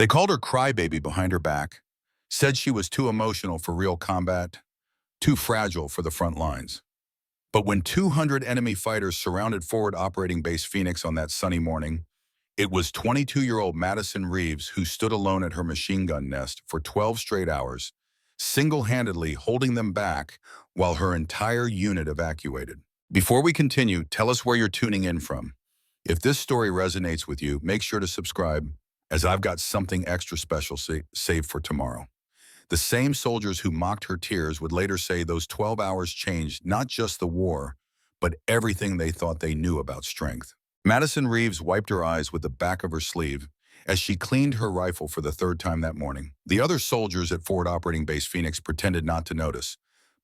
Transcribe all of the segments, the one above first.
They called her crybaby behind her back, said she was too emotional for real combat, too fragile for the front lines. But when 200 enemy fighters surrounded Forward Operating Base Phoenix on that sunny morning, it was 22-year-old Madison Reeves who stood alone at her machine gun nest for 12 straight hours, single-handedly holding them back while her entire unit evacuated. Before we continue, tell us where you're tuning in from. If this story resonates with you, make sure to subscribe, as I've got something extra special saved for tomorrow. The same soldiers who mocked her tears would later say those 12 hours changed not just the war, but everything they thought they knew about strength. Madison Reeves wiped her eyes with the back of her sleeve as she cleaned her rifle for the third time that morning. The other soldiers at Forward Operating Base Phoenix pretended not to notice,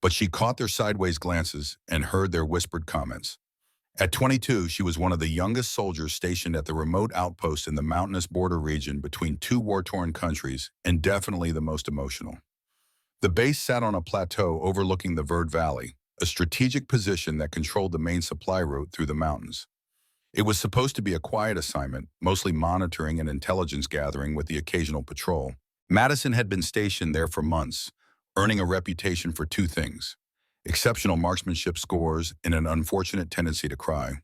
but she caught their sideways glances and heard their whispered comments. At 22, she was one of the youngest soldiers stationed at the remote outpost in the mountainous border region between two war-torn countries, and definitely the most emotional. The base sat on a plateau overlooking the Verde Valley, a strategic position that controlled the main supply route through the mountains. It was supposed to be a quiet assignment, mostly monitoring and intelligence gathering with the occasional patrol. Madison had been stationed there for months, earning a reputation for two things: exceptional marksmanship scores and an unfortunate tendency to cry.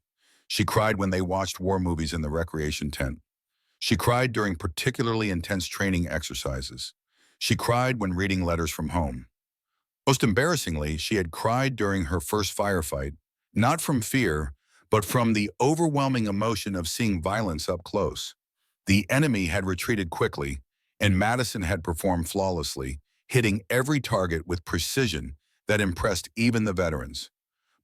She cried when they watched war movies in the recreation tent. She cried during particularly intense training exercises. She cried when reading letters from home. Most embarrassingly, she had cried during her first firefight, not from fear, but from the overwhelming emotion of seeing violence up close. The enemy had retreated quickly, and Madison had performed flawlessly, hitting every target with precision that impressed even the veterans.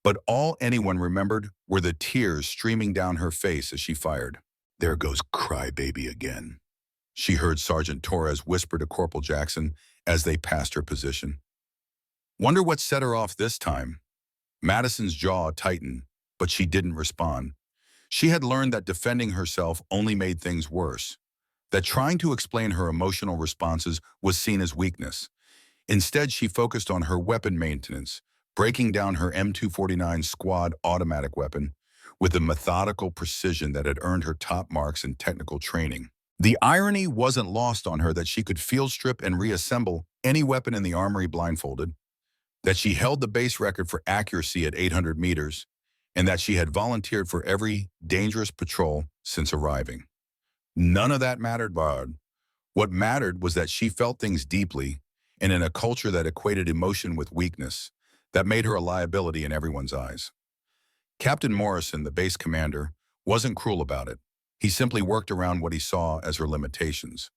But all anyone remembered were the tears streaming down her face as she fired. "There goes crybaby again," she heard Sergeant Torres whisper to Corporal Jackson as they passed her position. Wonder what set her off this time? Madison's jaw tightened, but she didn't respond. She had learned that defending herself only made things worse, that trying to explain her emotional responses was seen as weakness. Instead, she focused on her weapon maintenance, breaking down her M249 squad automatic weapon with the methodical precision that had earned her top marks in technical training. The irony wasn't lost on her that she could field strip and reassemble any weapon in the armory blindfolded, that she held the base record for accuracy at 800 meters, and that she had volunteered for every dangerous patrol since arriving. None of that mattered, Bard. What mattered was that she felt things deeply, and in a culture that equated emotion with weakness, that made her a liability in everyone's eyes. Captain Morrison, the base commander, wasn't cruel about it. He simply worked around what he saw as her limitations.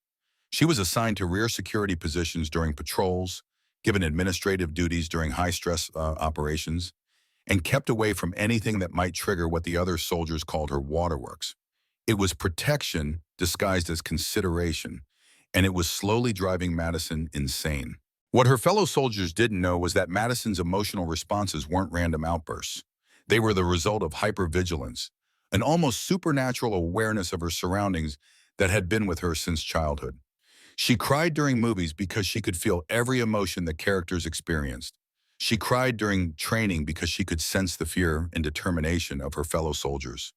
She was assigned to rear security positions during patrols, given administrative duties during high-stress operations, and kept away from anything that might trigger what the other soldiers called her waterworks. It was protection disguised as consideration, and it was slowly driving Madison insane. What her fellow soldiers didn't know was that Madison's emotional responses weren't random outbursts. They were the result of hypervigilance, an almost supernatural awareness of her surroundings that had been with her since childhood. She cried during movies because she could feel every emotion the characters experienced. She cried during training because she could sense the fear and determination of her fellow soldiers.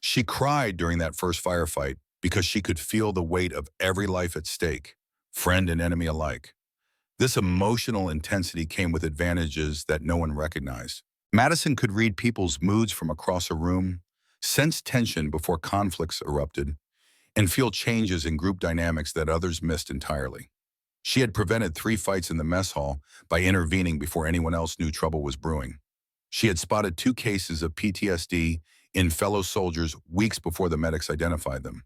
She cried during that first firefight because she could feel the weight of every life at stake, friend and enemy alike. This emotional intensity came with advantages that no one recognized. Madison could read people's moods from across a room, sense tension before conflicts erupted, and feel changes in group dynamics that others missed entirely. She had prevented 3 fights in the mess hall by intervening before anyone else knew trouble was brewing. She had spotted 2 cases of PTSD in fellow soldiers weeks before the medics identified them.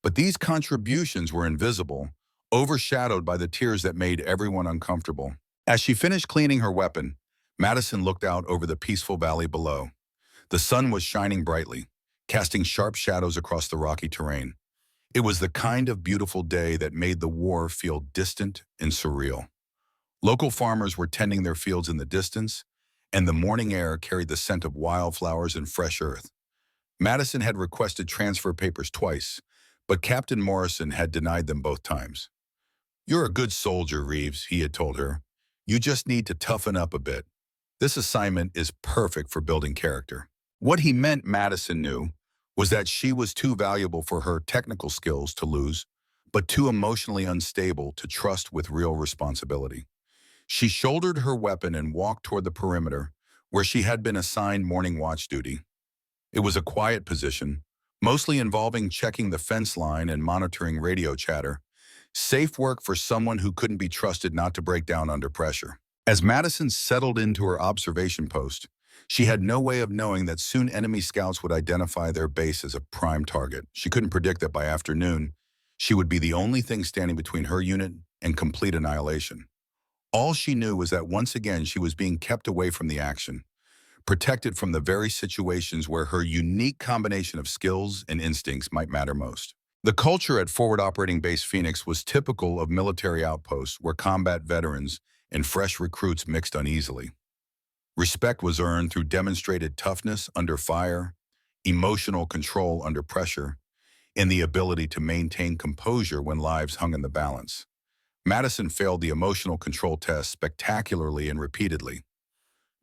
But these contributions were invisible, overshadowed by the tears that made everyone uncomfortable. As she finished cleaning her weapon, Madison looked out over the peaceful valley below. The sun was shining brightly, casting sharp shadows across the rocky terrain. It was the kind of beautiful day that made the war feel distant and surreal. Local farmers were tending their fields in the distance, and the morning air carried the scent of wildflowers and fresh earth. Madison had requested transfer papers twice, but Captain Morrison had denied them both times. "You're a good soldier, Reeves," he had told her. "You just need to toughen up a bit. This assignment is perfect for building character." What he meant, Madison knew, was that she was too valuable for her technical skills to lose, but too emotionally unstable to trust with real responsibility. She shouldered her weapon and walked toward the perimeter, where she had been assigned morning watch duty. It was a quiet position, mostly involving checking the fence line and monitoring radio chatter. Safe work for someone who couldn't be trusted not to break down under pressure. As Madison settled into her observation post, she had no way of knowing that soon enemy scouts would identify their base as a prime target. She couldn't predict that by afternoon, she would be the only thing standing between her unit and complete annihilation. All she knew was that once again she was being kept away from the action, protected from the very situations where her unique combination of skills and instincts might matter most. The culture at Forward Operating Base Phoenix was typical of military outposts where combat veterans and fresh recruits mixed uneasily. Respect was earned through demonstrated toughness under fire, emotional control under pressure, and the ability to maintain composure when lives hung in the balance. Madison failed the emotional control test spectacularly and repeatedly.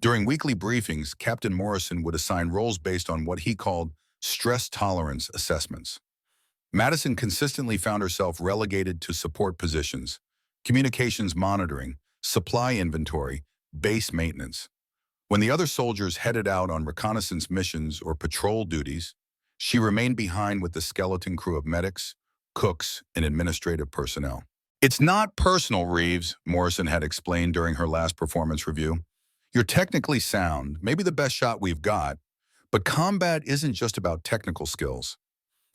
During weekly briefings, Captain Morrison would assign roles based on what he called stress tolerance assessments. Madison consistently found herself relegated to support positions, communications monitoring, supply inventory, base maintenance. When the other soldiers headed out on reconnaissance missions or patrol duties, she remained behind with the skeleton crew of medics, cooks, and administrative personnel. "It's not personal, Reeves," Morrison had explained during her last performance review. "You're technically sound, maybe the best shot we've got, but combat isn't just about technical skills.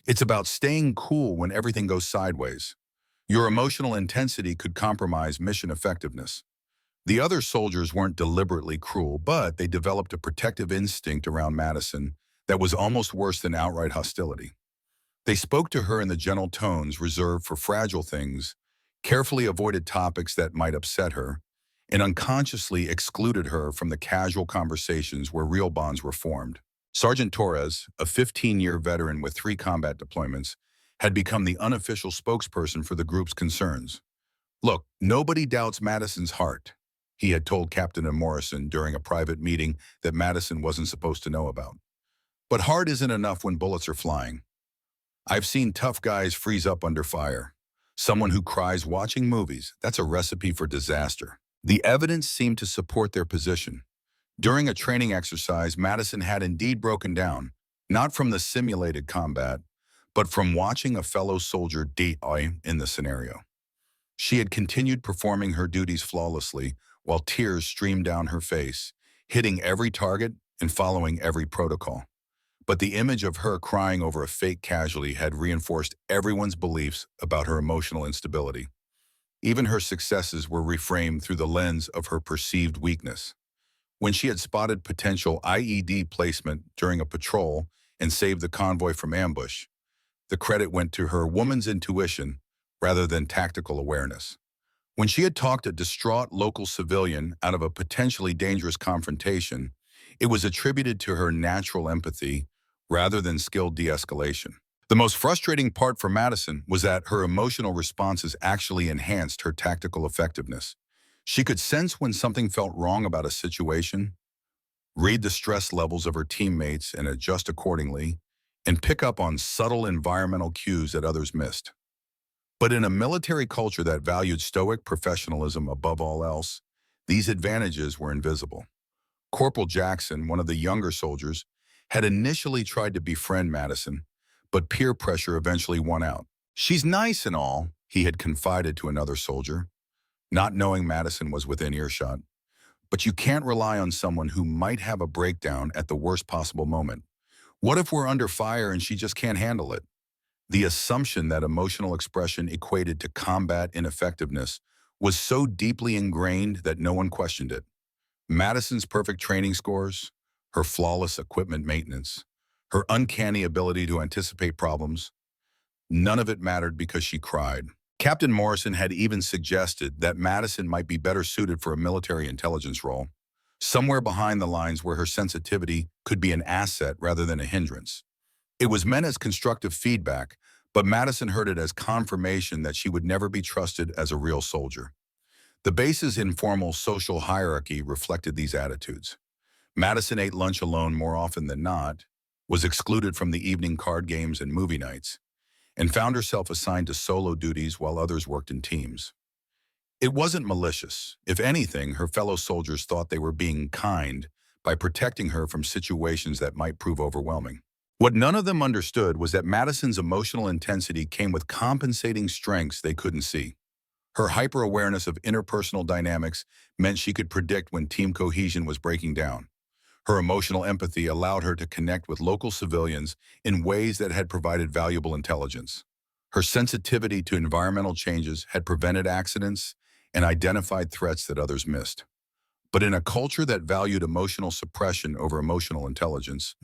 It's about staying cool when everything goes sideways. Your emotional intensity could compromise mission effectiveness." The other soldiers weren't deliberately cruel, but they developed a protective instinct around Madison that was almost worse than outright hostility. They spoke to her in the gentle tones reserved for fragile things, carefully avoided topics that might upset her, and unconsciously excluded her from the casual conversations where real bonds were formed. Sergeant Torres, a 15-year veteran with 3 combat deployments, had become the unofficial spokesperson for the group's concerns. "Look, nobody doubts Madison's heart," he had told Captain Morrison during a private meeting that Madison wasn't supposed to know about. "But heart isn't enough when bullets are flying. I've seen tough guys freeze up under fire. Someone who cries watching movies, that's a recipe for disaster." The evidence seemed to support their position. During a training exercise, Madison had indeed broken down, not from the simulated combat, but from watching a fellow soldier die in the scenario. She had continued performing her duties flawlessly while tears streamed down her face, hitting every target and following every protocol. But the image of her crying over a fake casualty had reinforced everyone's beliefs about her emotional instability. Even her successes were reframed through the lens of her perceived weakness. When she had spotted potential IED placement during a patrol and saved the convoy from ambush, the credit went to her woman's intuition rather than tactical awareness. When she had talked a distraught local civilian out of a potentially dangerous confrontation, it was attributed to her natural empathy rather than skilled de-escalation. The most frustrating part for Madison was that her emotional responses actually enhanced her tactical effectiveness. She could sense when something felt wrong about a situation, read the stress levels of her teammates and adjust accordingly, and pick up on subtle environmental cues that others missed. But in a military culture that valued stoic professionalism above all else, these advantages were invisible. Corporal Jackson, one of the younger soldiers, had initially tried to befriend Madison, but peer pressure eventually won out. "She's nice and all," he had confided to another soldier, not knowing Madison was within earshot. "But you can't rely on someone who might have a breakdown at the worst possible moment. What if we're under fire and she just can't handle it?" The assumption that emotional expression equated to combat ineffectiveness was so deeply ingrained that no one questioned it. Madison's perfect training scores, her flawless equipment maintenance, her uncanny ability to anticipate problems, none of it mattered because she cried. Captain Morrison had even suggested that Madison might be better suited for a military intelligence role, somewhere behind the lines where her sensitivity could be an asset rather than a hindrance. It was meant as constructive feedback, but Madison heard it as confirmation that she would never be trusted as a real soldier. The base's informal social hierarchy reflected these attitudes. Madison ate lunch alone more often than not, was excluded from the evening card games and movie nights, and found herself assigned to solo duties while others worked in teams. It wasn't malicious. If anything, her fellow soldiers thought they were being kind by protecting her from situations that might prove overwhelming. What none of them understood was that Madison's emotional intensity came with compensating strengths they couldn't see. Her hyper-awareness of interpersonal dynamics meant she could predict when team cohesion was breaking down. Her emotional empathy allowed her to connect with local civilians in ways that had provided valuable intelligence. Her sensitivity to environmental changes had prevented accidents and identified threats that others missed. But in a culture that valued emotional suppression over emotional intelligence,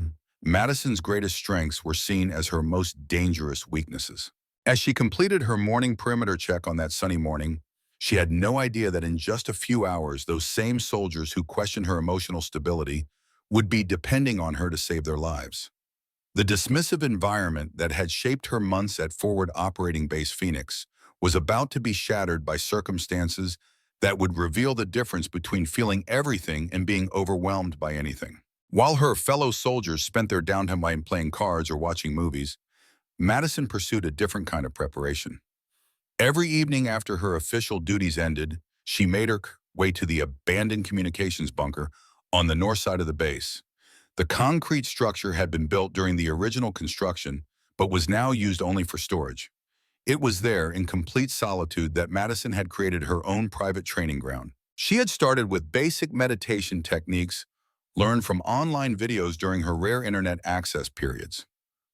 Madison's greatest strengths were seen as her most dangerous weaknesses. As she completed her morning perimeter check on that sunny morning, she had no idea that in just a few hours, those same soldiers who questioned her emotional stability would be depending on her to save their lives. The dismissive environment that had shaped her months at Forward Operating Base Phoenix was about to be shattered by circumstances that would reveal the difference between feeling everything and being overwhelmed by anything. While her fellow soldiers spent their downtime by playing cards or watching movies, Madison pursued a different kind of preparation. Every evening after her official duties ended, she made her way to the abandoned communications bunker on the north side of the base. The concrete structure had been built during the original construction, but was now used only for storage. It was there, in complete solitude, that Madison had created her own private training ground. She had started with basic meditation techniques learned from online videos during her rare internet access periods.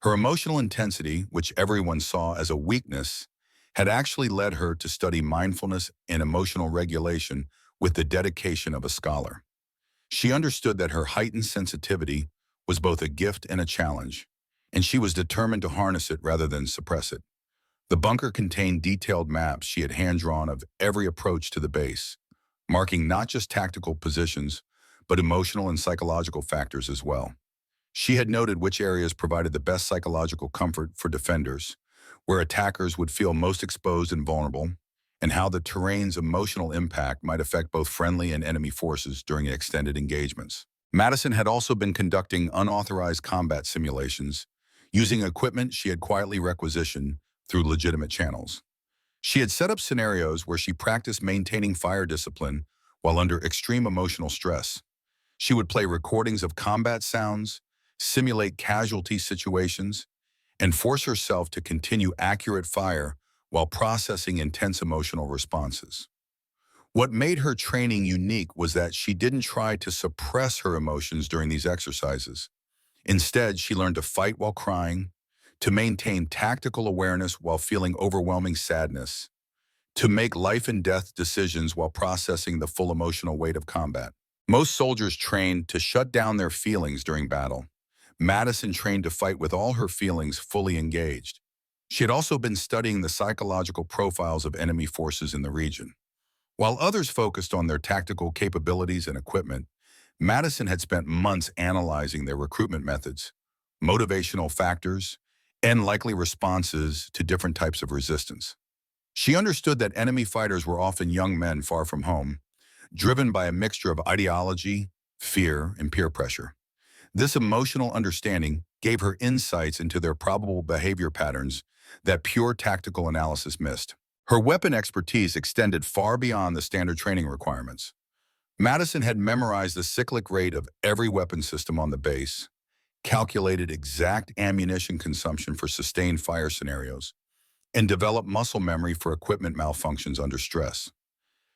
Her emotional intensity, which everyone saw as a weakness, had actually led her to study mindfulness and emotional regulation with the dedication of a scholar. She understood that her heightened sensitivity was both a gift and a challenge, and she was determined to harness it rather than suppress it. The bunker contained detailed maps she had hand-drawn of every approach to the base, marking not just tactical positions, but emotional and psychological factors as well. She had noted which areas provided the best psychological comfort for defenders, where attackers would feel most exposed and vulnerable, and how the terrain's emotional impact might affect both friendly and enemy forces during extended engagements. Madison had also been conducting unauthorized combat simulations, using equipment she had quietly requisitioned through legitimate channels. She had set up scenarios where she practiced maintaining fire discipline while under extreme emotional stress. She would play recordings of combat sounds, simulate casualty situations, and force herself to continue accurate fire while processing intense emotional responses. What made her training unique was that she didn't try to suppress her emotions during these exercises. Instead, she learned to fight while crying, to maintain tactical awareness while feeling overwhelming sadness, to make life and death decisions while processing the full emotional weight of combat. Most soldiers trained to shut down their feelings during battle. Madison trained to fight with all her feelings fully engaged. She had also been studying the psychological profiles of enemy forces in the region. While others focused on their tactical capabilities and equipment, Madison had spent months analyzing their recruitment methods, motivational factors, and likely responses to different types of resistance. She understood that enemy fighters were often young men far from home, driven by a mixture of ideology, fear, and peer pressure. This emotional understanding gave her insights into their probable behavior patterns that pure tactical analysis missed. Her weapon expertise extended far beyond the standard training requirements. Madison had memorized the cyclic rate of every weapon system on the base, calculated exact ammunition consumption for sustained fire scenarios, and developed muscle memory for equipment malfunctions under stress.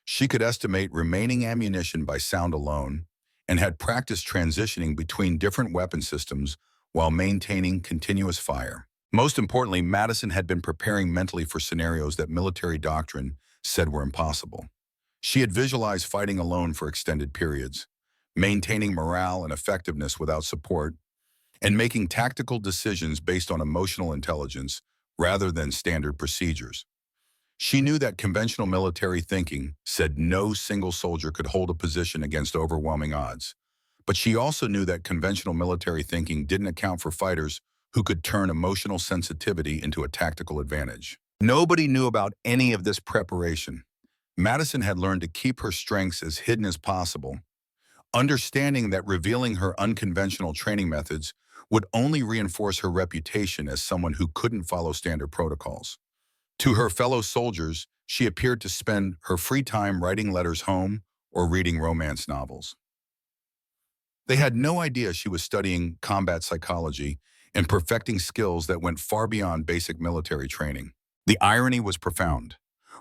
She could estimate remaining ammunition by sound alone and had practiced transitioning between different weapon systems while maintaining continuous fire. Most importantly, Madison had been preparing mentally for scenarios that military doctrine said were impossible. She had visualized fighting alone for extended periods, maintaining morale and effectiveness without support, and making tactical decisions based on emotional intelligence rather than standard procedures. She knew that conventional military thinking said no single soldier could hold a position against overwhelming odds. But she also knew that conventional military thinking didn't account for fighters who could turn emotional sensitivity into a tactical advantage. Nobody knew about any of this preparation. Madison had learned to keep her strengths as hidden as possible, understanding that revealing her unconventional training methods would only reinforce her reputation as someone who couldn't follow standard protocols. To her fellow soldiers, she appeared to spend her free time writing letters home or reading romance novels. They had no idea she was studying combat psychology and perfecting skills that went far beyond basic military training. The irony was profound.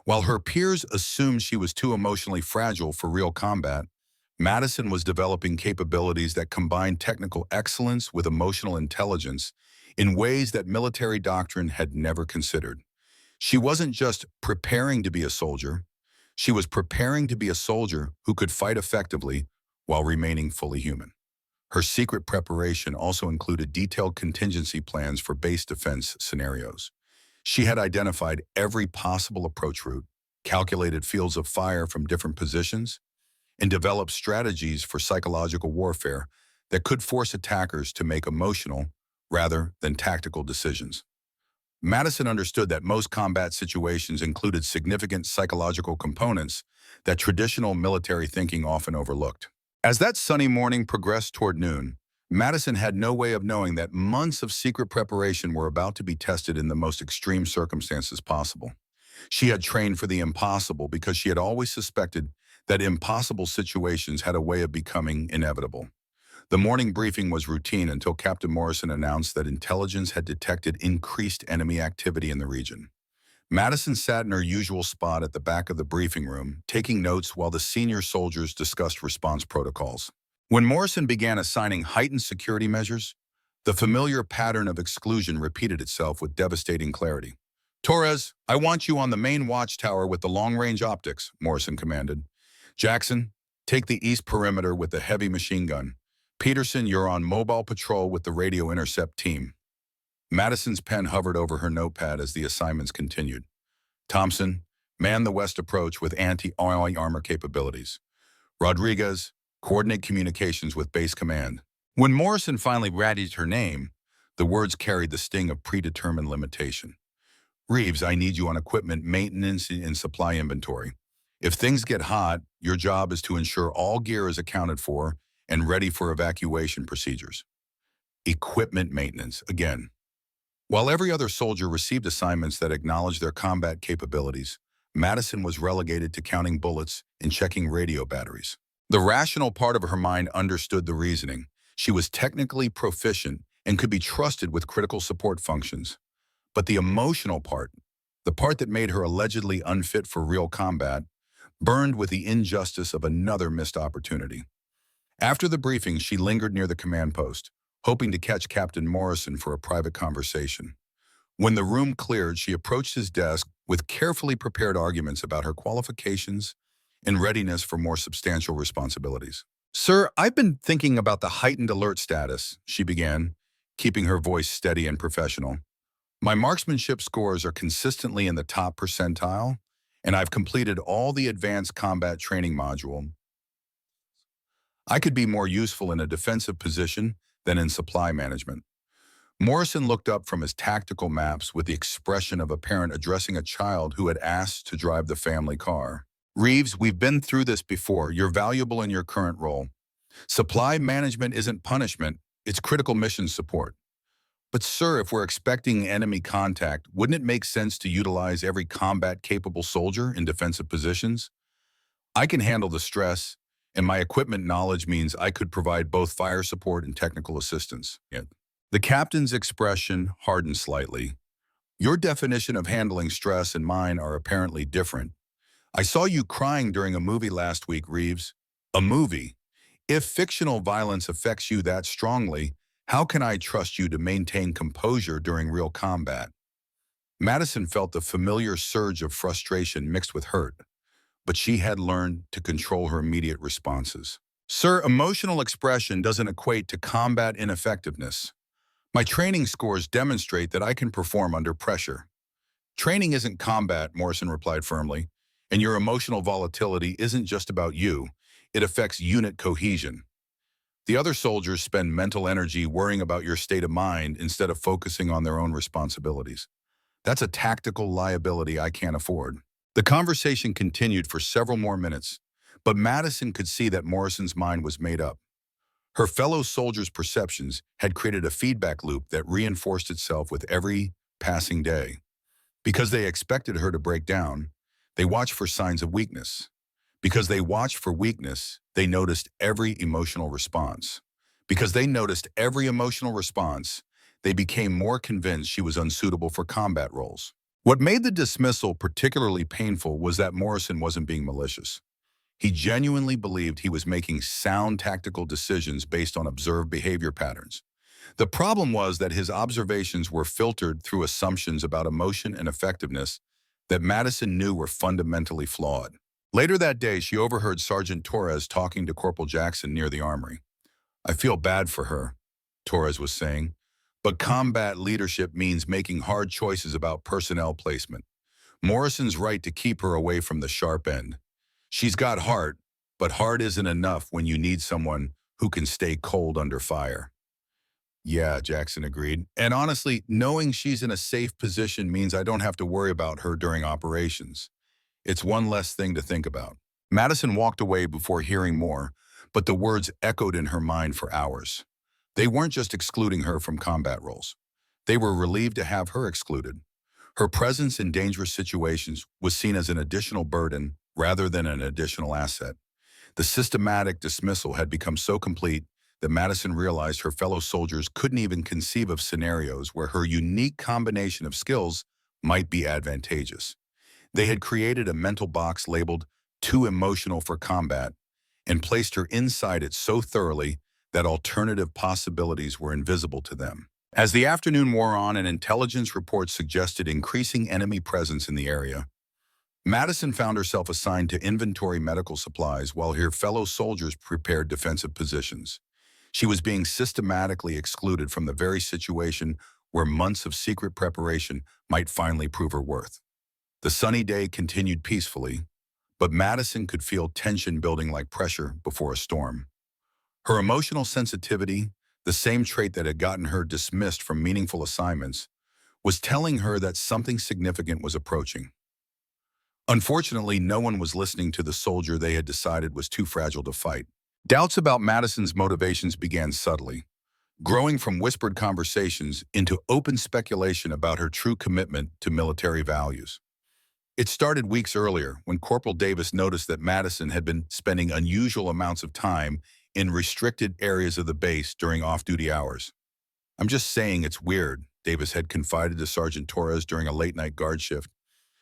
While her peers assumed she was too emotionally fragile for real combat, Madison was developing capabilities that combined technical excellence with emotional intelligence in ways that military doctrine had never considered. She wasn't just preparing to be a soldier, she was preparing to be a soldier who could fight effectively while remaining fully human. Her secret preparation also included detailed contingency plans for base defense scenarios. She had identified every possible approach route, calculated fields of fire from different positions, and developed strategies for psychological warfare that could force attackers to make emotional rather than tactical decisions. Madison understood that most combat situations included significant psychological components that traditional military thinking often overlooked. As that sunny morning progressed toward noon, Madison had no way of knowing that months of secret preparation were about to be tested in the most extreme circumstances possible. She had trained for the impossible because she had always suspected that impossible situations had a way of becoming inevitable. The morning briefing was routine until Captain Morrison announced that intelligence had detected increased enemy activity in the region. Madison sat in her usual spot at the back of the briefing room, taking notes while the senior soldiers discussed response protocols. When Morrison began assigning heightened security measures, the familiar pattern of exclusion repeated itself with devastating clarity. "Torres, I want you on the main watchtower with the long-range optics," Morrison commanded. "Jackson, take the east perimeter with the heavy machine gun. Peterson, you're on mobile patrol with the radio intercept team." Madison's pen hovered over her notepad as the assignments continued. "Thompson, man the west approach with anti-oil armor capabilities. Rodriguez, coordinate communications with base command." When Morrison finally radied her name, the words carried the sting of predetermined limitation. "Reeves, I need you on equipment maintenance and supply inventory. If things get hot, your job is to ensure all gear is accounted for and ready for evacuation procedures." Equipment maintenance, again. While every other soldier received assignments that acknowledged their combat capabilities, Madison was relegated to counting bullets and checking radio batteries. The rational part of her mind understood the reasoning. She was technically proficient and could be trusted with critical support functions. But the emotional part, the part that made her allegedly unfit for real combat, burned with the injustice of another missed opportunity. After the briefing, she lingered near the command post, hoping to catch Captain Morrison for a private conversation. When the room cleared, she approached his desk with carefully prepared arguments about her qualifications and readiness for more substantial responsibilities. "Sir, I've been thinking about the heightened alert status," she began, keeping her voice steady and professional. "My marksmanship scores are consistently in the top percentile, and I've completed all the advanced combat training module. I could be more useful in a defensive position than in supply management." Morrison looked up from his tactical maps with the expression of a parent addressing a child who had asked to drive the family car. "Reeves, we've been through this before. You're valuable in your current role. Supply management isn't punishment, it's critical mission support. But sir, if we're expecting enemy contact, wouldn't it make sense to utilize every combat-capable soldier in defensive positions? I can handle the stress, and my equipment knowledge means I could provide both fire support and technical assistance." The captain's expression hardened slightly. "Your definition of handling stress and mine are apparently different. I saw you crying during a movie last week, Reeves." "A movie? If fictional violence affects you that strongly, how can I trust you to maintain composure during real combat?" Madison felt the familiar surge of frustration mixed with hurt, but she had learned to control her immediate responses. "Sir, emotional expression doesn't equate to combat ineffectiveness. My training scores demonstrate that I can perform under pressure." "Training isn't combat," Morrison replied firmly, "and your emotional volatility isn't just about you. It affects unit cohesion. The other soldiers spend mental energy worrying about your state of mind instead of focusing on their own responsibilities. That's a tactical liability I can't afford." The conversation continued for several more minutes, but Madison could see that Morrison's mind was made up. Her fellow soldiers' perceptions had created a feedback loop that reinforced itself with every passing day. Because they expected her to break down, they watched for signs of weakness. Because they watched for weakness, they noticed every emotional response. Because they noticed every emotional response, they became more convinced she was unsuitable for combat roles. What made the dismissal particularly painful was that Morrison wasn't being malicious. He genuinely believed he was making sound tactical decisions based on observed behavior patterns. The problem was that his observations were filtered through assumptions about emotion and effectiveness that Madison knew were fundamentally flawed. Later that day, she overheard Sergeant Torres talking to Corporal Jackson near the armory. "I feel bad for her," Torres was saying, "but combat leadership means making hard choices about personnel placement. Morrison's right to keep her away from the sharp end. She's got heart, but heart isn't enough when you need someone who can stay cold under fire." "Yeah," Jackson agreed. "And honestly, knowing she's in a safe position means I don't have to worry about her during operations. It's one less thing to think about." Madison walked away before hearing more, but the words echoed in her mind for hours. They weren't just excluding her from combat roles. They were relieved to have her excluded. Her presence in dangerous situations was seen as an additional burden rather than an additional asset. The systematic dismissal had become so complete that Madison realized her fellow soldiers couldn't even conceive of scenarios where her unique combination of skills might be advantageous. They had created a mental box labeled "too emotional for combat" and placed her inside it so thoroughly that alternative possibilities were invisible to them. As the afternoon wore on and intelligence reports suggested increasing enemy presence in the area, Madison found herself assigned to inventory medical supplies while her fellow soldiers prepared defensive positions. She was being systematically excluded from the very situation where months of secret preparation might finally prove her worth. The sunny day continued peacefully, but Madison could feel tension building like pressure before a storm. Her emotional sensitivity, the same trait that had gotten her dismissed from meaningful assignments, was telling her that something significant was approaching. Unfortunately, no one was listening to the soldier they had decided was too fragile to fight. Doubts about Madison's motivations began subtly, growing from whispered conversations into open speculation about her true commitment to military values. It started weeks earlier when Corporal Davis noticed that Madison had been spending unusual amounts of time in restricted areas of the base during off-duty hours. "I'm just saying it's weird," Davis had confided to Sergeant Torres during a late-night guard shift.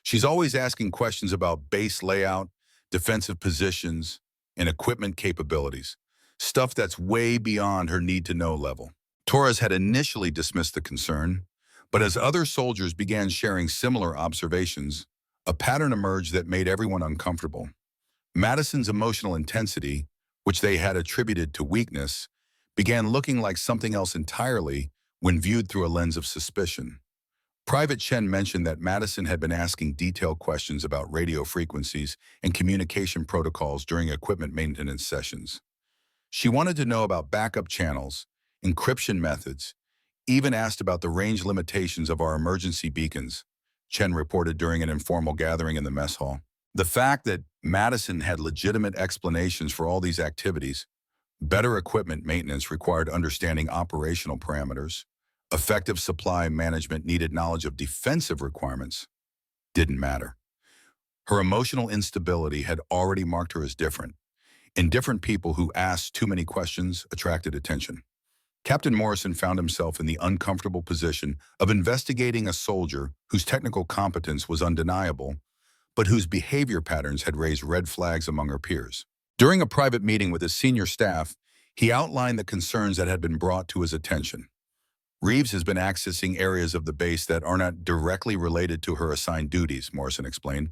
"She's always asking questions about base layout, defensive positions, and equipment capabilities, stuff that's way beyond her need-to-know level." Torres had initially dismissed the concern, but as other soldiers began sharing similar observations, a pattern emerged that made everyone uncomfortable. Madison's emotional intensity, which they had attributed to weakness, began looking like something else entirely when viewed through a lens of suspicion. Private Chen mentioned that Madison had been asking detailed questions about radio frequencies and communication protocols during equipment maintenance sessions. She wanted to know about backup channels, encryption methods, even asked about the range limitations of our emergency beacons, Chen reported during an informal gathering in the mess hall. The fact that Madison had legitimate explanations for all these activities, better equipment maintenance required understanding operational parameters, effective supply management needed knowledge of defensive requirements, didn't matter. Her emotional instability had already marked her as different, and different people who asked too many questions attracted attention. Captain Morrison found himself in the uncomfortable position of investigating a soldier whose technical competence was undeniable, but whose behavior patterns had raised red flags among her peers. During a private meeting with his senior staff, he outlined the concerns that had been brought to his attention. "Reeves has been accessing areas of the base that are not directly related to her assigned duties," Morrison explained.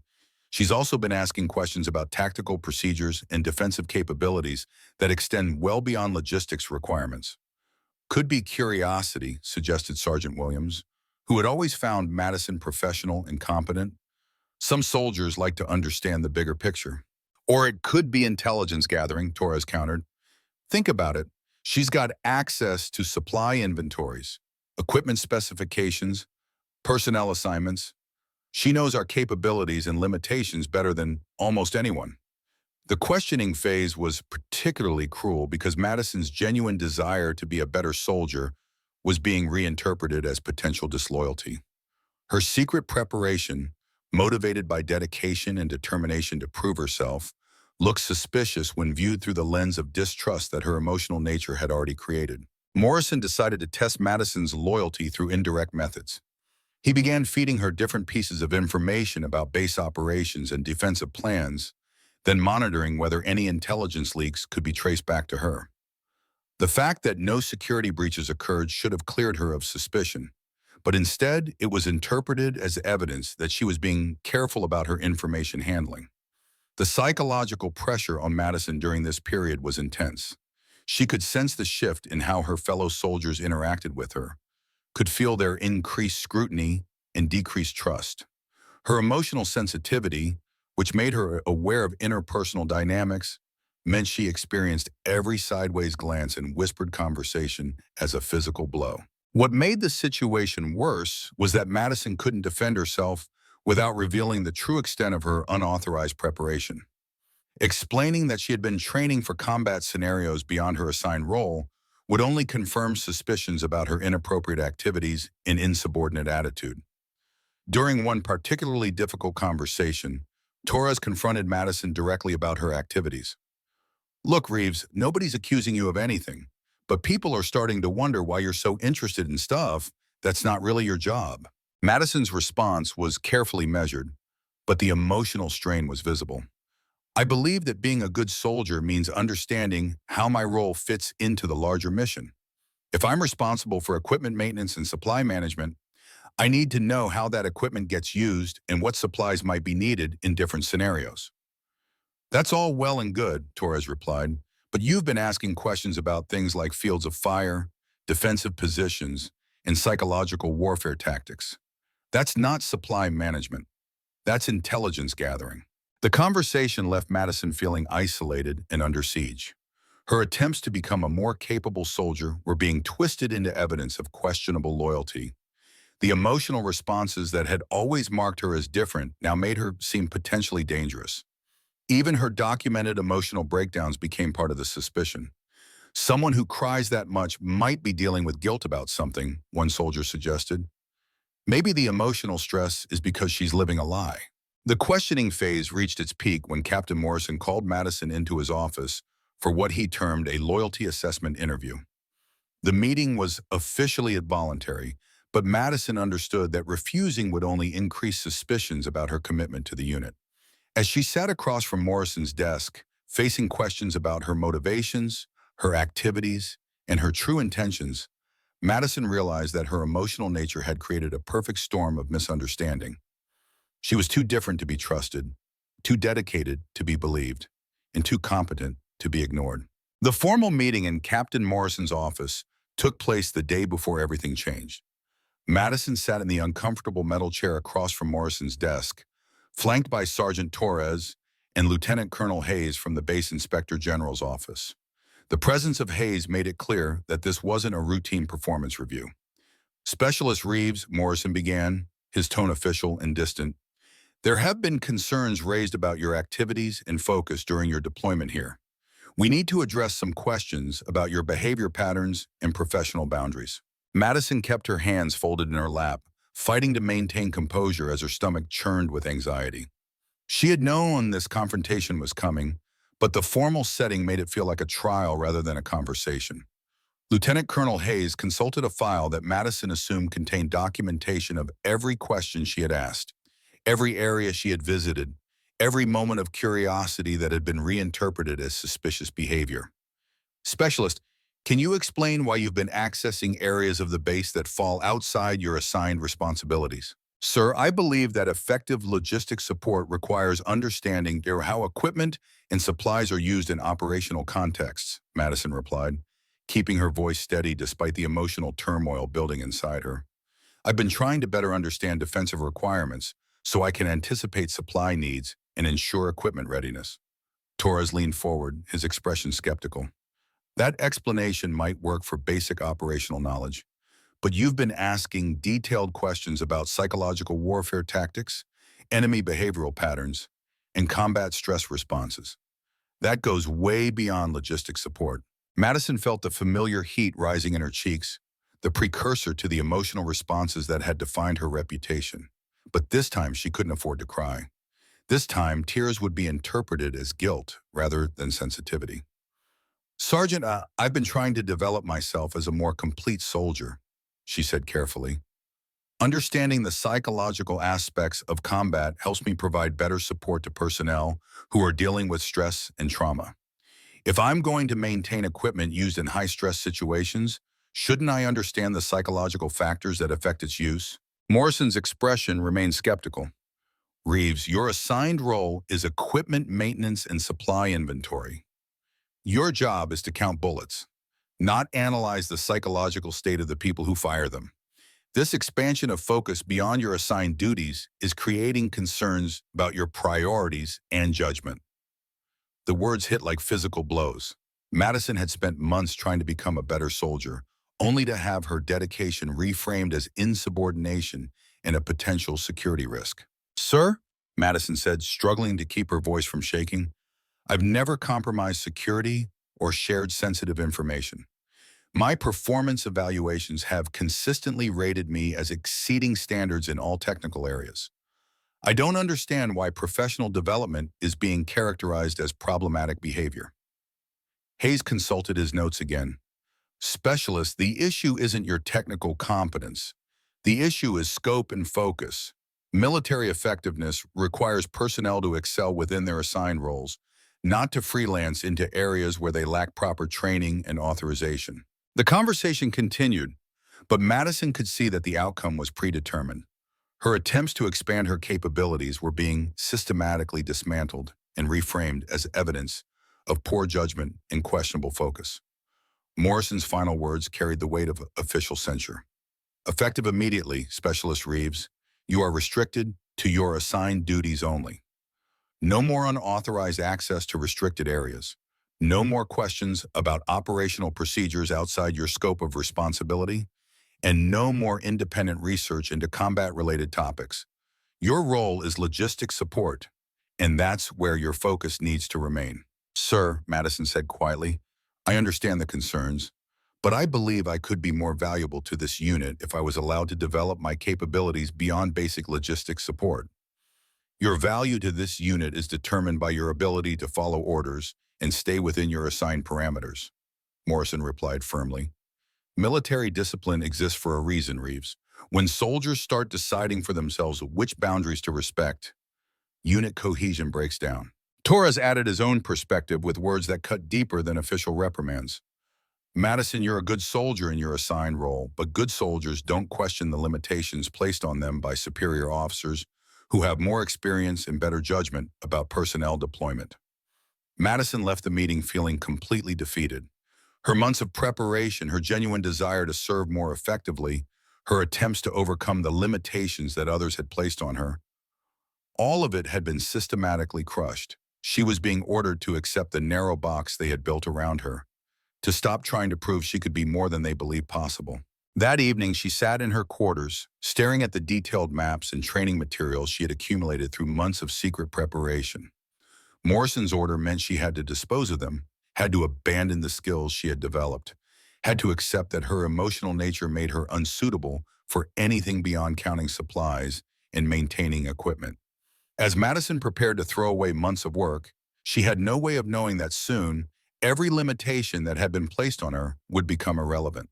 "She's also been asking questions about tactical procedures and defensive capabilities that extend well beyond logistics requirements." "Could be curiosity," suggested Sergeant Williams, who had always found Madison professional and competent. "Some soldiers like to understand the bigger picture." "Or it could be intelligence gathering," Torres countered. "Think about it. She's got access to supply inventories, equipment specifications, personnel assignments. She knows our capabilities and limitations better than almost anyone." The questioning phase was particularly cruel because Madison's genuine desire to be a better soldier was being reinterpreted as potential disloyalty. Her secret preparation, motivated by dedication and determination to prove herself, looked suspicious when viewed through the lens of distrust that her emotional nature had already created. Morrison decided to test Madison's loyalty through indirect methods. He began feeding her different pieces of information about base operations and defensive plans, then monitoring whether any intelligence leaks could be traced back to her. The fact that no security breaches occurred should have cleared her of suspicion, but instead it was interpreted as evidence that she was being careful about her information handling. The psychological pressure on Madison during this period was intense. She could sense the shift in how her fellow soldiers interacted with her, could feel their increased scrutiny and decreased trust. Her emotional sensitivity, which made her aware of interpersonal dynamics, meant she experienced every sideways glance and whispered conversation as a physical blow. What made the situation worse was that Madison couldn't defend herself without revealing the true extent of her unauthorized preparation. Explaining that she had been training for combat scenarios beyond her assigned role would only confirm suspicions about her inappropriate activities and insubordinate attitude. During one particularly difficult conversation, Torres confronted Madison directly about her activities. "Look, Reeves, nobody's accusing you of anything, but people are starting to wonder why you're so interested in stuff that's not really your job." Madison's response was carefully measured, but the emotional strain was visible. "I believe that being a good soldier means understanding how my role fits into the larger mission. If I'm responsible for equipment maintenance and supply management, I need to know how that equipment gets used and what supplies might be needed in different scenarios." "That's all well and good," Torres replied, "but you've been asking questions about things like fields of fire, defensive positions, and psychological warfare tactics. That's not supply management. That's intelligence gathering." The conversation left Madison feeling isolated and under siege. Her attempts to become a more capable soldier were being twisted into evidence of questionable loyalty. The emotional responses that had always marked her as different now made her seem potentially dangerous. Even her documented emotional breakdowns became part of the suspicion. "Someone who cries that much might be dealing with guilt about something," one soldier suggested. "Maybe the emotional stress is because she's living a lie." The questioning phase reached its peak when Captain Morrison called Madison into his office for what he termed a loyalty assessment interview. The meeting was officially involuntary, but Madison understood that refusing would only increase suspicions about her commitment to the unit. As she sat across from Morrison's desk, facing questions about her motivations, her activities, and her true intentions, Madison realized that her emotional nature had created a perfect storm of misunderstanding. She was too different to be trusted, too dedicated to be believed, and too competent to be ignored. The formal meeting in Captain Morrison's office took place the day before everything changed. Madison sat in the uncomfortable metal chair across from Morrison's desk, flanked by Sergeant Torres and Lieutenant Colonel Hayes from the Base Inspector General's office. The presence of Hayes made it clear that this wasn't a routine performance review. "Specialist Reeves," Morrison began, his tone official and distant, "there have been concerns raised about your activities and focus during your deployment here. We need to address some questions about your behavior patterns and professional boundaries." Madison kept her hands folded in her lap, fighting to maintain composure as her stomach churned with anxiety. She had known this confrontation was coming, but the formal setting made it feel like a trial rather than a conversation. Lieutenant Colonel Hayes consulted a file that Madison assumed contained documentation of every question she had asked, every area she had visited, every moment of curiosity that had been reinterpreted as suspicious behavior. "Specialist, can you explain why you've been accessing areas of the base that fall outside your assigned responsibilities?" "Sir, I believe that effective logistic support requires understanding how equipment and supplies are used in operational contexts," Madison replied, keeping her voice steady despite the emotional turmoil building inside her. "I've been trying to better understand defensive requirements so I can anticipate supply needs and ensure equipment readiness." Torres leaned forward, his expression skeptical. "That explanation might work for basic operational knowledge, but you've been asking detailed questions about psychological warfare tactics, enemy behavioral patterns, and combat stress responses. That goes way beyond logistic support. Madison felt the familiar heat rising in her cheeks, the precursor to the emotional responses that had defined her reputation. But this time she couldn't afford to cry. This time, tears would be interpreted as guilt rather than sensitivity. Sergeant, I've been trying to develop myself as a more complete soldier, she said carefully. Understanding the psychological aspects of combat helps me provide better support to personnel who are dealing with stress and trauma. If I'm going to maintain equipment used in high-stress situations, shouldn't I understand the psychological factors that affect its use? Morrison's expression remained skeptical. Reeves, your assigned role is equipment maintenance and supply inventory. Your job is to count bullets, not analyze the psychological state of the people who fire them. This expansion of focus beyond your assigned duties is creating concerns about your priorities and judgment. The words hit like physical blows. Madison had spent months trying to become a better soldier, only to have her dedication reframed as insubordination and a potential security risk. Sir, Madison said, struggling to keep her voice from shaking, I've never compromised security or shared sensitive information. My performance evaluations have consistently rated me as exceeding standards in all technical areas. I don't understand why professional development is being characterized as problematic behavior. Hayes consulted his notes again. Specialist, the issue isn't your technical competence. The issue is scope and focus. Military effectiveness requires personnel to excel within their assigned roles, not to freelance into areas where they lack proper training and authorization. The conversation continued, but Madison could see that the outcome was predetermined. Her attempts to expand her capabilities were being systematically dismantled and reframed as evidence of poor judgment and questionable focus. Morrison's final words carried the weight of official censure. Effective immediately, Specialist Reeves, you are restricted to your assigned duties only. No more unauthorized access to restricted areas. No more questions about operational procedures outside your scope of responsibility, and no more independent research into combat-related topics. Your role is logistic support, and that's where your focus needs to remain. Sir, Madison said quietly, I understand the concerns, but I believe I could be more valuable to this unit if I was allowed to develop my capabilities beyond basic logistic support. Your value to this unit is determined by your ability to follow orders and stay within your assigned parameters, Morrison replied firmly. Military discipline exists for a reason, Reeves. When soldiers start deciding for themselves which boundaries to respect, unit cohesion breaks down. Torres added his own perspective with words that cut deeper than official reprimands. Madison, you're a good soldier in your assigned role, but good soldiers don't question the limitations placed on them by superior officers who have more experience and better judgment about personnel deployment. Madison left the meeting feeling completely defeated. Her months of preparation, her genuine desire to serve more effectively, her attempts to overcome the limitations that others had placed on her, all of it had been systematically crushed. She was being ordered to accept the narrow box they had built around her, to stop trying to prove she could be more than they believed possible. That evening, she sat in her quarters, staring at the detailed maps and training materials she had accumulated through months of secret preparation. Morrison's order meant she had to dispose of them, had to abandon the skills she had developed, had to accept that her emotional nature made her unsuitable for anything beyond counting supplies and maintaining equipment. As Madison prepared to throw away months of work, she had no way of knowing that soon, every limitation that had been placed on her would become irrelevant.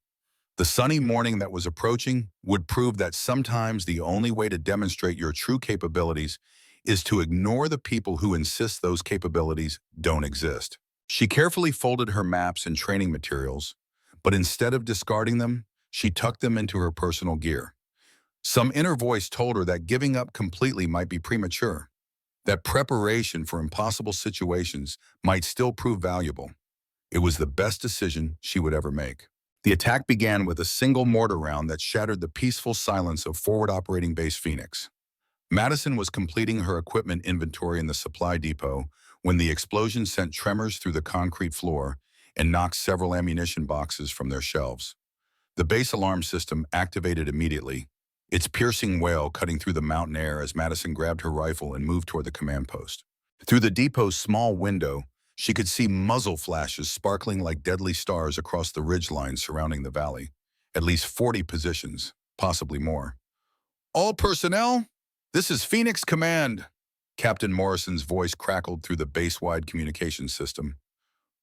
The sunny morning that was approaching would prove that sometimes the only way to demonstrate your true capabilities is to ignore the people who insist those capabilities don't exist. She carefully folded her maps and training materials, but instead of discarding them, she tucked them into her personal gear. Some inner voice told her that giving up completely might be premature, that preparation for impossible situations might still prove valuable. It was the best decision she would ever make. The attack began with a single mortar round that shattered the peaceful silence of forward operating base Phoenix. Madison was completing her equipment inventory in the supply depot when the explosion sent tremors through the concrete floor and knocked several ammunition boxes from their shelves. The base alarm system activated immediately, its piercing wail cutting through the mountain air as Madison grabbed her rifle and moved toward the command post. Through the depot's small window, She could see muzzle flashes sparkling like deadly stars across the ridge lines surrounding the valley. At least 40 positions, possibly more. All personnel, this is Phoenix Command. Captain Morrison's voice crackled through the base-wide communication system.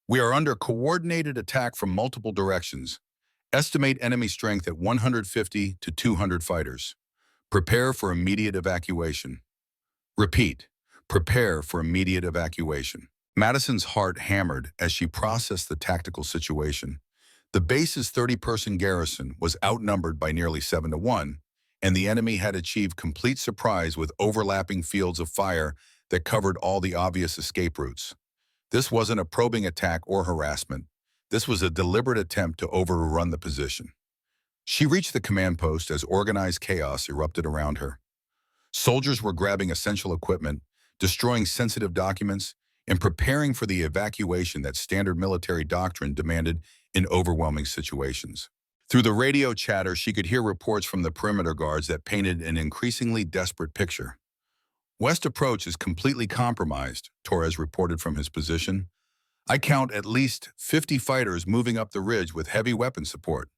We are under coordinated attack from multiple directions. Estimate enemy strength at 150 to 200 fighters. Prepare for immediate evacuation. Repeat, prepare for immediate evacuation. Madison's heart hammered as she processed the tactical situation. The base's 30-person garrison was outnumbered by nearly 7 to 1, and the enemy had achieved complete surprise with overlapping fields of fire that covered all the obvious escape routes. This wasn't a probing attack or harassment. This was a deliberate attempt to overrun the position. She reached the command post as organized chaos erupted around her. Soldiers were grabbing essential equipment, destroying sensitive documents, and preparing for the evacuation that standard military doctrine demanded in overwhelming situations. Through the radio chatter, she could hear reports from the perimeter guards that painted an increasingly desperate picture. West approach is completely compromised, Torres reported from his position. I count at least 50 fighters moving up the ridge with heavy weapon support.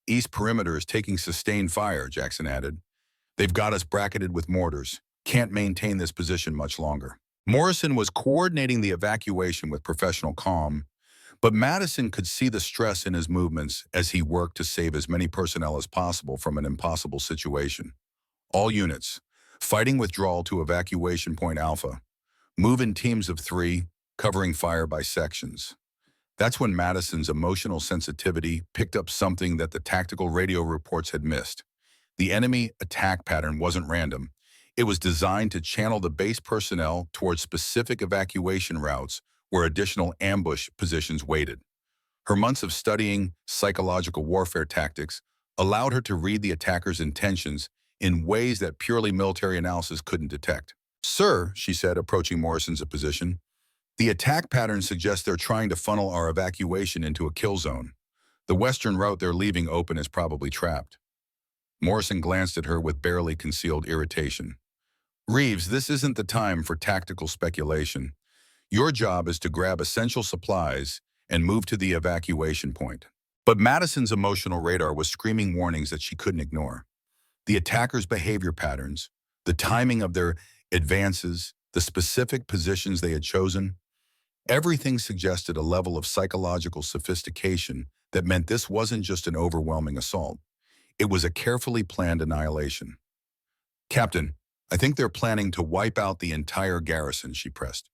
East perimeter is taking sustained fire, Jackson added. They've got us bracketed with mortars. Can't maintain this position much longer. Morrison was coordinating the evacuation with professional calm, but Madison could see the stress in his movements as he worked to save as many personnel as possible from an impossible situation. All units, fighting withdrawal to evacuation point Alpha. Move in teams of 3, covering fire by sections. That's when Madison's emotional sensitivity picked up something that the tactical radio reports had missed. The enemy attack pattern wasn't random. It was designed to channel the base personnel towards specific evacuation routes where additional ambush positions waited. Her months of studying psychological warfare tactics allowed her to read the attacker's intentions in ways that purely military analysis couldn't detect. Sir, she said, approaching Morrison's position, the attack pattern suggests they're trying to funnel our evacuation into a kill zone. The western route they're leaving open is probably trapped. Morrison glanced at her with barely concealed irritation. Reeves, this isn't the time for tactical speculation. Your job is to grab essential supplies and move to the evacuation point. But Madison's emotional radar was screaming warnings that she couldn't ignore. The attackers' behavior patterns, the timing of their advances, the specific positions they had chosen, everything suggested a level of psychological sophistication that meant this wasn't just an overwhelming assault. It was a carefully planned annihilation. Captain, I think they're planning to wipe out the entire garrison, she pressed.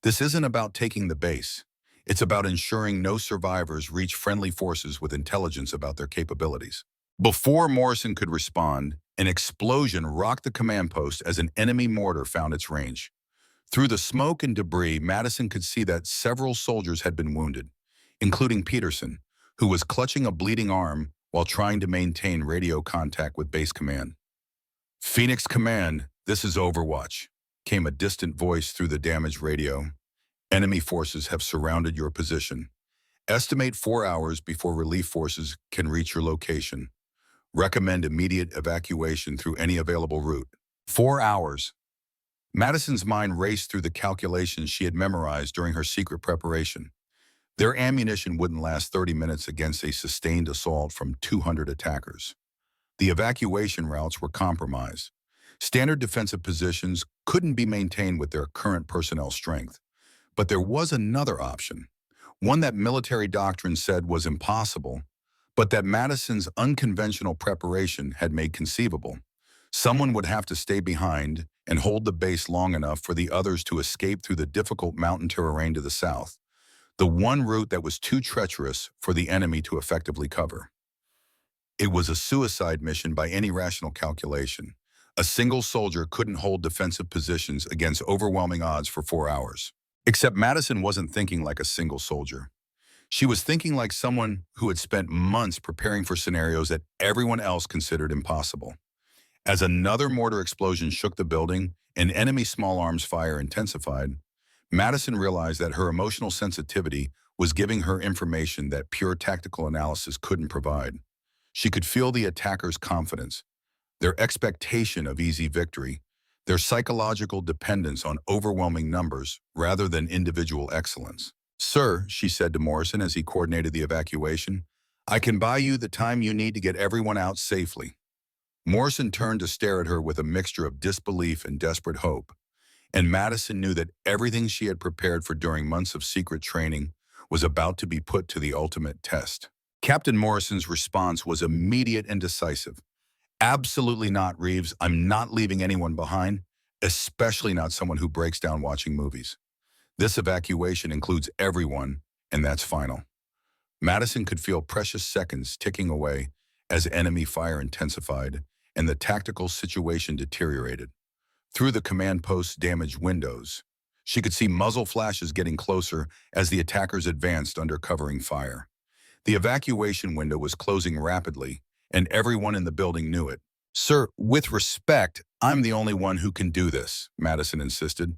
This isn't about taking the base. It's about ensuring no survivors reach friendly forces with intelligence about their capabilities. Before Morrison could respond, an explosion rocked the command post as an enemy mortar found its range. Through the smoke and debris, Madison could see that several soldiers had been wounded, including Peterson, who was clutching a bleeding arm while trying to maintain radio contact with base command. Phoenix Command, this is Overwatch, came a distant voice through the damaged radio. Enemy forces have surrounded your position. Estimate 4 hours before relief forces can reach your location. Recommend immediate evacuation through any available route. 4 hours. Madison's mind raced through the calculations she had memorized during her secret preparation. Their ammunition wouldn't last 30 minutes against a sustained assault from 200 attackers. The evacuation routes were compromised. Standard defensive positions couldn't be maintained with their current personnel strength. But there was another option, one that military doctrine said was impossible, but that Madison's unconventional preparation had made conceivable. Someone would have to stay behind and hold the base long enough for the others to escape through the difficult mountain terrain to the south, the one route that was too treacherous for the enemy to effectively cover. It was a suicide mission by any rational calculation. A single soldier couldn't hold defensive positions against overwhelming odds for 4 hours. Except Madison wasn't thinking like a single soldier. She was thinking like someone who had spent months preparing for scenarios that everyone else considered impossible. As another mortar explosion shook the building and enemy small arms fire intensified, Madison realized that her emotional sensitivity was giving her information that pure tactical analysis couldn't provide. She could feel the attackers' confidence, their expectation of easy victory, their psychological dependence on overwhelming numbers rather than individual excellence. "Sir," she said to Morrison as he coordinated the evacuation, "I can buy you the time you need to get everyone out safely." Morrison turned to stare at her with a mixture of disbelief and desperate hope, and Madison knew that everything she had prepared for during months of secret training was about to be put to the ultimate test. Captain Morrison's response was immediate and decisive. "Absolutely not, Reeves. I'm not leaving anyone behind, especially not someone who breaks down watching movies. This evacuation includes everyone, and that's final." Madison could feel precious seconds ticking away as enemy fire intensified and the tactical situation deteriorated. Through the command post's damaged windows, she could see muzzle flashes getting closer as the attackers advanced under covering fire. The evacuation window was closing rapidly, and everyone in the building knew it. "Sir, with respect, I'm the only one who can do this," Madison insisted,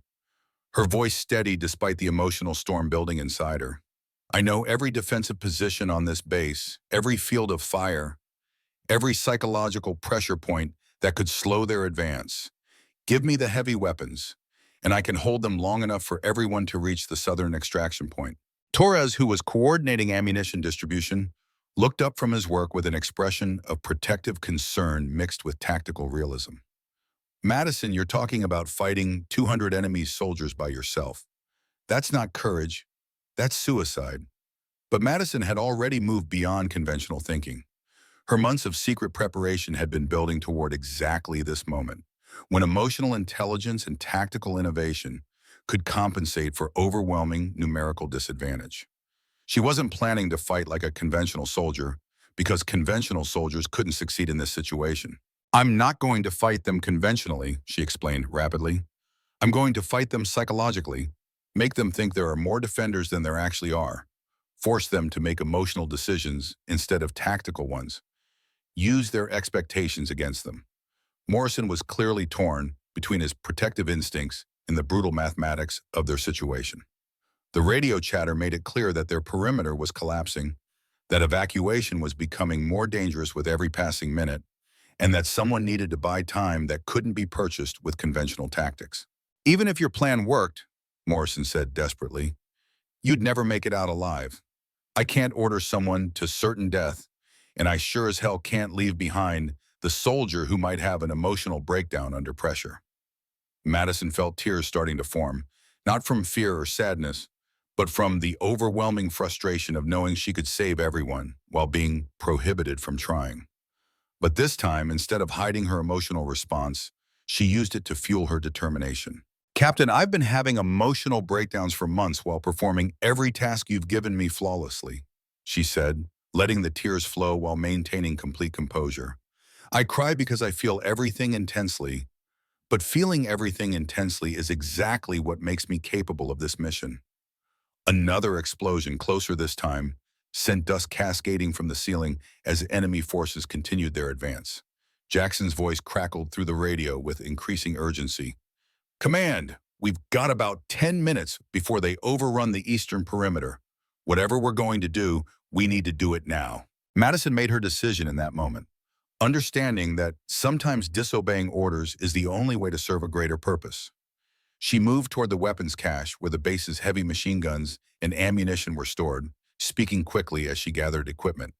her voice steady despite the emotional storm building inside her. "I know every defensive position on this base, every field of fire, every psychological pressure point that could slow their advance. Give me the heavy weapons, and I can hold them long enough for everyone to reach the southern extraction point." Torres, who was coordinating ammunition distribution, looked up from his work with an expression of protective concern mixed with tactical realism. "Madison, you're talking about fighting 200 enemy soldiers by yourself. That's not courage, that's suicide." But Madison had already moved beyond conventional thinking. Her months of secret preparation had been building toward exactly this moment, when emotional intelligence and tactical innovation could compensate for overwhelming numerical disadvantage. She wasn't planning to fight like a conventional soldier, because conventional soldiers couldn't succeed in this situation. "I'm not going to fight them conventionally," she explained rapidly. "I'm going to fight them psychologically, make them think there are more defenders than there actually are, force them to make emotional decisions instead of tactical ones, use their expectations against them." Morrison was clearly torn between his protective instincts and the brutal mathematics of their situation. The radio chatter made it clear that their perimeter was collapsing, that evacuation was becoming more dangerous with every passing minute, and that someone needed to buy time that couldn't be purchased with conventional tactics. "Even if your plan worked," Morrison said desperately, "you'd never make it out alive. I can't order someone to certain death, and I sure as hell can't leave behind the soldier who might have an emotional breakdown under pressure." Madison felt tears starting to form, not from fear or sadness, but from the overwhelming frustration of knowing she could save everyone while being prohibited from trying. But this time, instead of hiding her emotional response, she used it to fuel her determination. "Captain, I've been having emotional breakdowns for months while performing every task you've given me flawlessly," she said, letting the tears flow while maintaining complete composure. "I cry because I feel everything intensely, but feeling everything intensely is exactly what makes me capable of this mission." Another explosion, closer this time, sent dust cascading from the ceiling as enemy forces continued their advance. Jackson's voice crackled through the radio with increasing urgency. "Command, we've got about 10 minutes before they overrun the eastern perimeter. Whatever we're going to do, we need to do it now." Madison made her decision in that moment, understanding that sometimes disobeying orders is the only way to serve a greater purpose. She moved toward the weapons cache where the base's heavy machine guns and ammunition were stored, speaking quickly as she gathered equipment.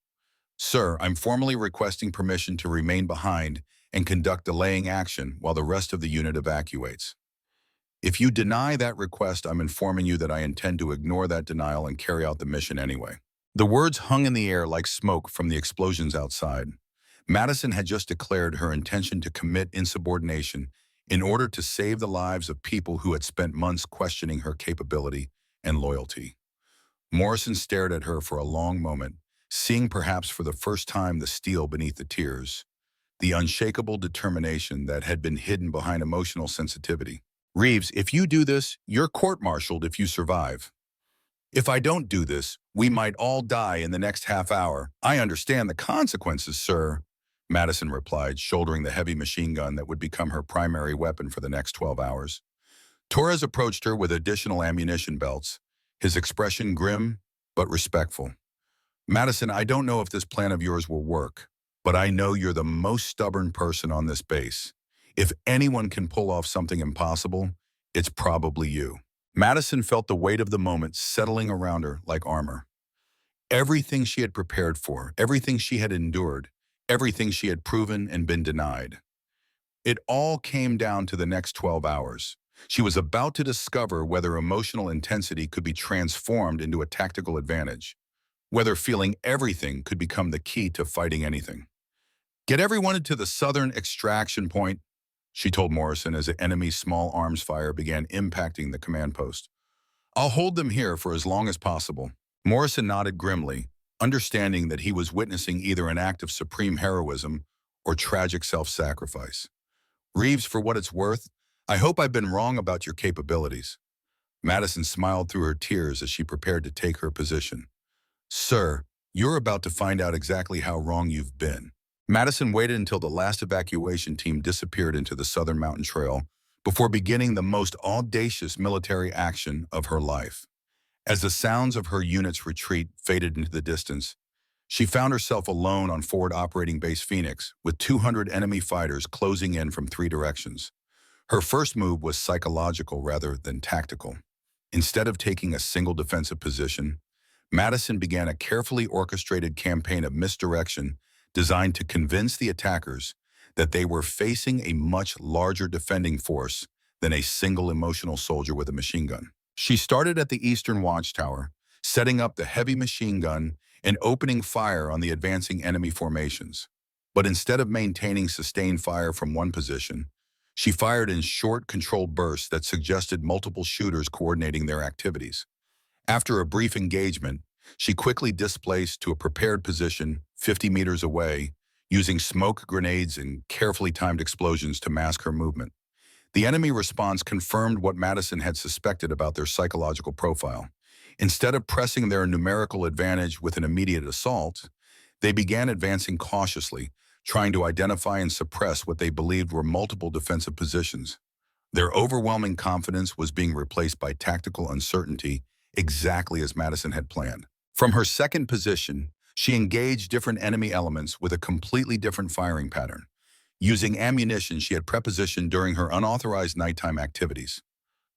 "Sir, I'm formally requesting permission to remain behind and conduct delaying action while the rest of the unit evacuates. If you deny that request, I'm informing you that I intend to ignore that denial and carry out the mission anyway." The words hung in the air like smoke from the explosions outside. Madison had just declared her intention to commit insubordination in order to save the lives of people who had spent months questioning her capability and loyalty. Morrison stared at her for a long moment, seeing perhaps for the first time the steel beneath the tears, the unshakable determination that had been hidden behind emotional sensitivity. "Reeves, if you do this, you're court-martialed if you survive. If I don't do this, we might all die in the next half hour." "I understand the consequences, sir," Madison replied, shouldering the heavy machine gun that would become her primary weapon for the next 12 hours. Torres approached her with additional ammunition belts, his expression grim but respectful. "Madison, I don't know if this plan of yours will work, but I know you're the most stubborn person on this base. If anyone can pull off something impossible, it's probably you. Madison felt the weight of the moment settling around her like armor. Everything she had prepared for, everything she had endured, everything she had proven and been denied. It all came down to the next 12 hours. She was about to discover whether emotional intensity could be transformed into a tactical advantage, whether feeling everything could become the key to fighting anything. "Get everyone to the southern extraction point," she told Morrison as the enemy's small arms fire began impacting the command post. "I'll hold them here for as long as possible." Morrison nodded grimly, understanding that he was witnessing either an act of supreme heroism or tragic self-sacrifice. "Reeves, for what it's worth, I hope I've been wrong about your capabilities." Madison smiled through her tears as she prepared to take her position. "Sir, you're about to find out exactly how wrong you've been." Madison waited until the last evacuation team disappeared into the Southern Mountain Trail before beginning the most audacious military action of her life. As the sounds of her unit's retreat faded into the distance, she found herself alone on Forward Operating Base Phoenix with 200 enemy fighters closing in from 3 directions. Her first move was psychological rather than tactical. Instead of taking a single defensive position, Madison began a carefully orchestrated campaign of misdirection designed to convince the attackers that they were facing a much larger defending force than a single emotional soldier with a machine gun. She started at the eastern watchtower, setting up the heavy machine gun and opening fire on the advancing enemy formations. But instead of maintaining sustained fire from one position, she fired in short, controlled bursts that suggested multiple shooters coordinating their activities. After a brief engagement, she quickly displaced to a prepared position 50 meters away, using smoke grenades and carefully timed explosions to mask her movement. The enemy response confirmed what Madison had suspected about their psychological profile. Instead of pressing their numerical advantage with an immediate assault, they began advancing cautiously, trying to identify and suppress what they believed were multiple defensive positions. Their overwhelming confidence was being replaced by tactical uncertainty, exactly as Madison had planned. From her second position, she engaged different enemy elements with a completely different firing pattern, using ammunition she had prepositioned during her unauthorized nighttime activities.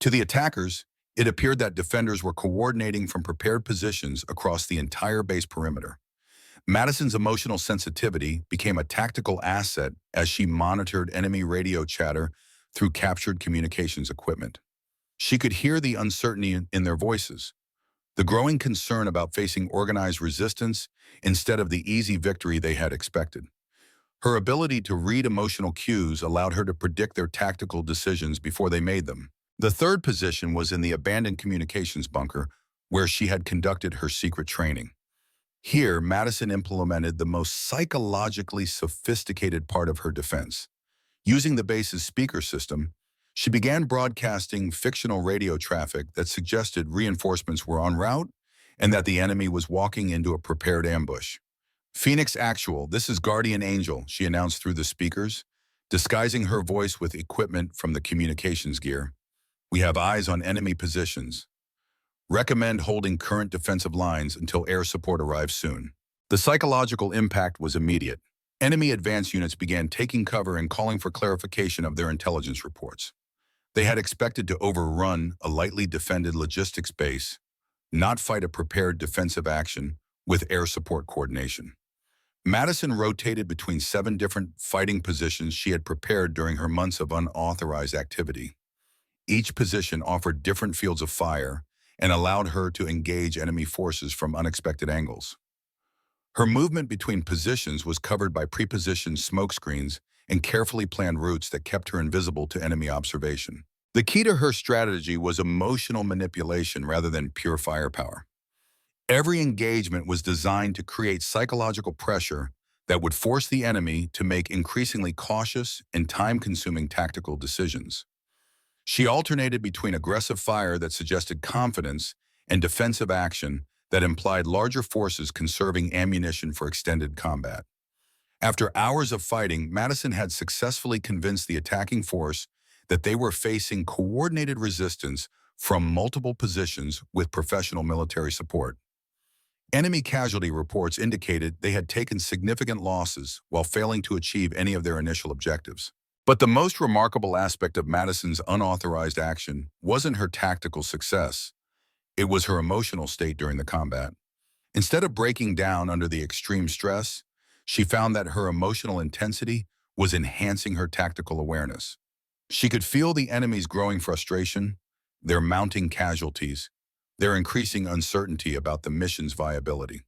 To the attackers, it appeared that defenders were coordinating from prepared positions across the entire base perimeter. Madison's emotional sensitivity became a tactical asset as she monitored enemy radio chatter through captured communications equipment. She could hear the uncertainty in their voices, the growing concern about facing organized resistance instead of the easy victory they had expected. Her ability to read emotional cues allowed her to predict their tactical decisions before they made them. The third position was in the abandoned communications bunker, where she had conducted her secret training. Here, Madison implemented the most psychologically sophisticated part of her defense. Using the base's speaker system, she began broadcasting fictional radio traffic that suggested reinforcements were en route and that the enemy was walking into a prepared ambush. "Phoenix Actual, this is Guardian Angel," she announced through the speakers, disguising her voice with equipment from the communications gear. "We have eyes on enemy positions. Recommend holding current defensive lines until air support arrives soon." The psychological impact was immediate. Enemy advance units began taking cover and calling for clarification of their intelligence reports. They had expected to overrun a lightly defended logistics base, not fight a prepared defensive action with air support coordination. Madison rotated between 7 different fighting positions she had prepared during her months of unauthorized activity. Each position offered different fields of fire and allowed her to engage enemy forces from unexpected angles. Her movement between positions was covered by pre-positioned smoke screens and carefully planned routes that kept her invisible to enemy observation. The key to her strategy was emotional manipulation rather than pure firepower. Every engagement was designed to create psychological pressure that would force the enemy to make increasingly cautious and time-consuming tactical decisions. She alternated between aggressive fire that suggested confidence and defensive action that implied larger forces conserving ammunition for extended combat. After hours of fighting, Madison had successfully convinced the attacking force that they were facing coordinated resistance from multiple positions with professional military support. Enemy casualty reports indicated they had taken significant losses while failing to achieve any of their initial objectives. But the most remarkable aspect of Madison's unauthorized action wasn't her tactical success. It was her emotional state during the combat. Instead of breaking down under the extreme stress, she found that her emotional intensity was enhancing her tactical awareness. She could feel the enemy's growing frustration, their mounting casualties, their increasing uncertainty about the mission's viability.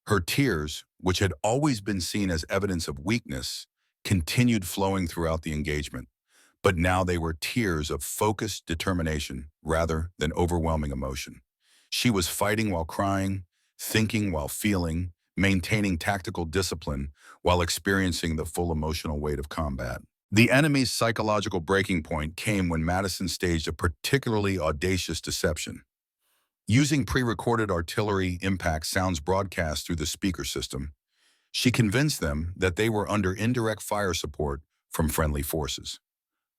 Her tears, which had always been seen as evidence of weakness, continued flowing throughout the engagement, but now they were tears of focused determination rather than overwhelming emotion. She was fighting while crying, thinking while feeling, maintaining tactical discipline while experiencing the full emotional weight of combat. The enemy's psychological breaking point came when Madison staged a particularly audacious deception. Using pre-recorded artillery impact sounds broadcast through the speaker system, she convinced them that they were under indirect fire support from friendly forces.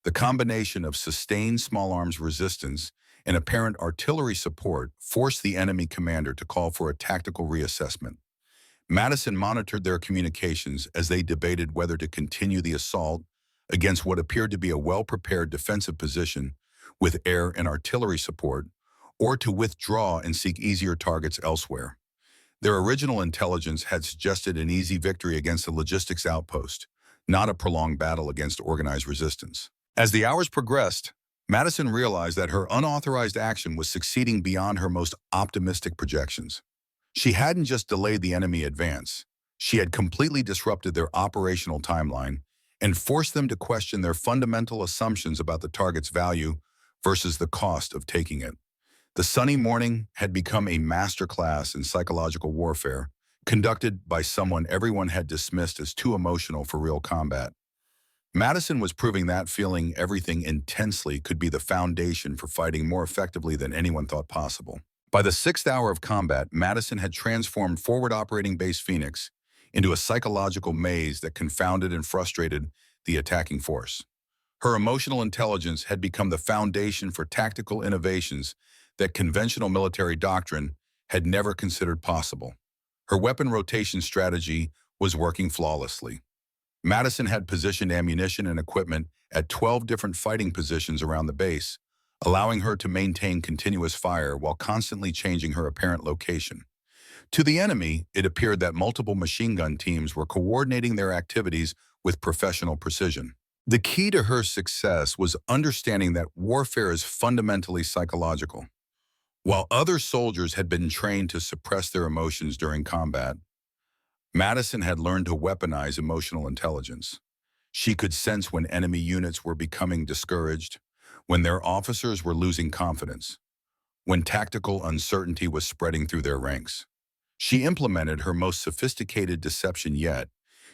The combination of sustained small arms resistance and apparent artillery support forced the enemy commander to call for a tactical reassessment. Madison monitored their communications as they debated whether to continue the assault against what appeared to be a well-prepared defensive position with air and artillery support, or to withdraw and seek easier targets elsewhere. Their original intelligence had suggested an easy victory against a logistics outpost, not a prolonged battle against organized resistance. As the hours progressed, Madison realized that her unauthorized action was succeeding beyond her most optimistic projections. She hadn't just delayed the enemy advance, she had completely disrupted their operational timeline and forced them to question their fundamental assumptions about the target's value versus the cost of taking it. The sunny morning had become a masterclass in psychological warfare, conducted by someone everyone had dismissed as too emotional for real combat. Madison was proving that feeling everything intensely could be the foundation for fighting more effectively than anyone thought possible. By the sixth hour of combat, Madison had transformed forward operating base Phoenix into a psychological maze that confounded and frustrated the attacking force. Her emotional intelligence had become the foundation for tactical innovations that conventional military doctrine had never considered possible. Her weapon rotation strategy was working flawlessly. Madison had positioned ammunition and equipment at 12 different fighting positions around the base, allowing her to maintain continuous fire while constantly changing her apparent location. To the enemy, it appeared that multiple machine gun teams were coordinating their activities with professional precision. The key to her success was understanding that warfare is fundamentally psychological. While other soldiers had been trained to suppress their emotions during combat, Madison had learned to weaponize emotional intelligence. She could sense when enemy units were becoming discouraged, when their officers were losing confidence, when tactical uncertainty was spreading through their ranks. She implemented her most sophisticated deception yet,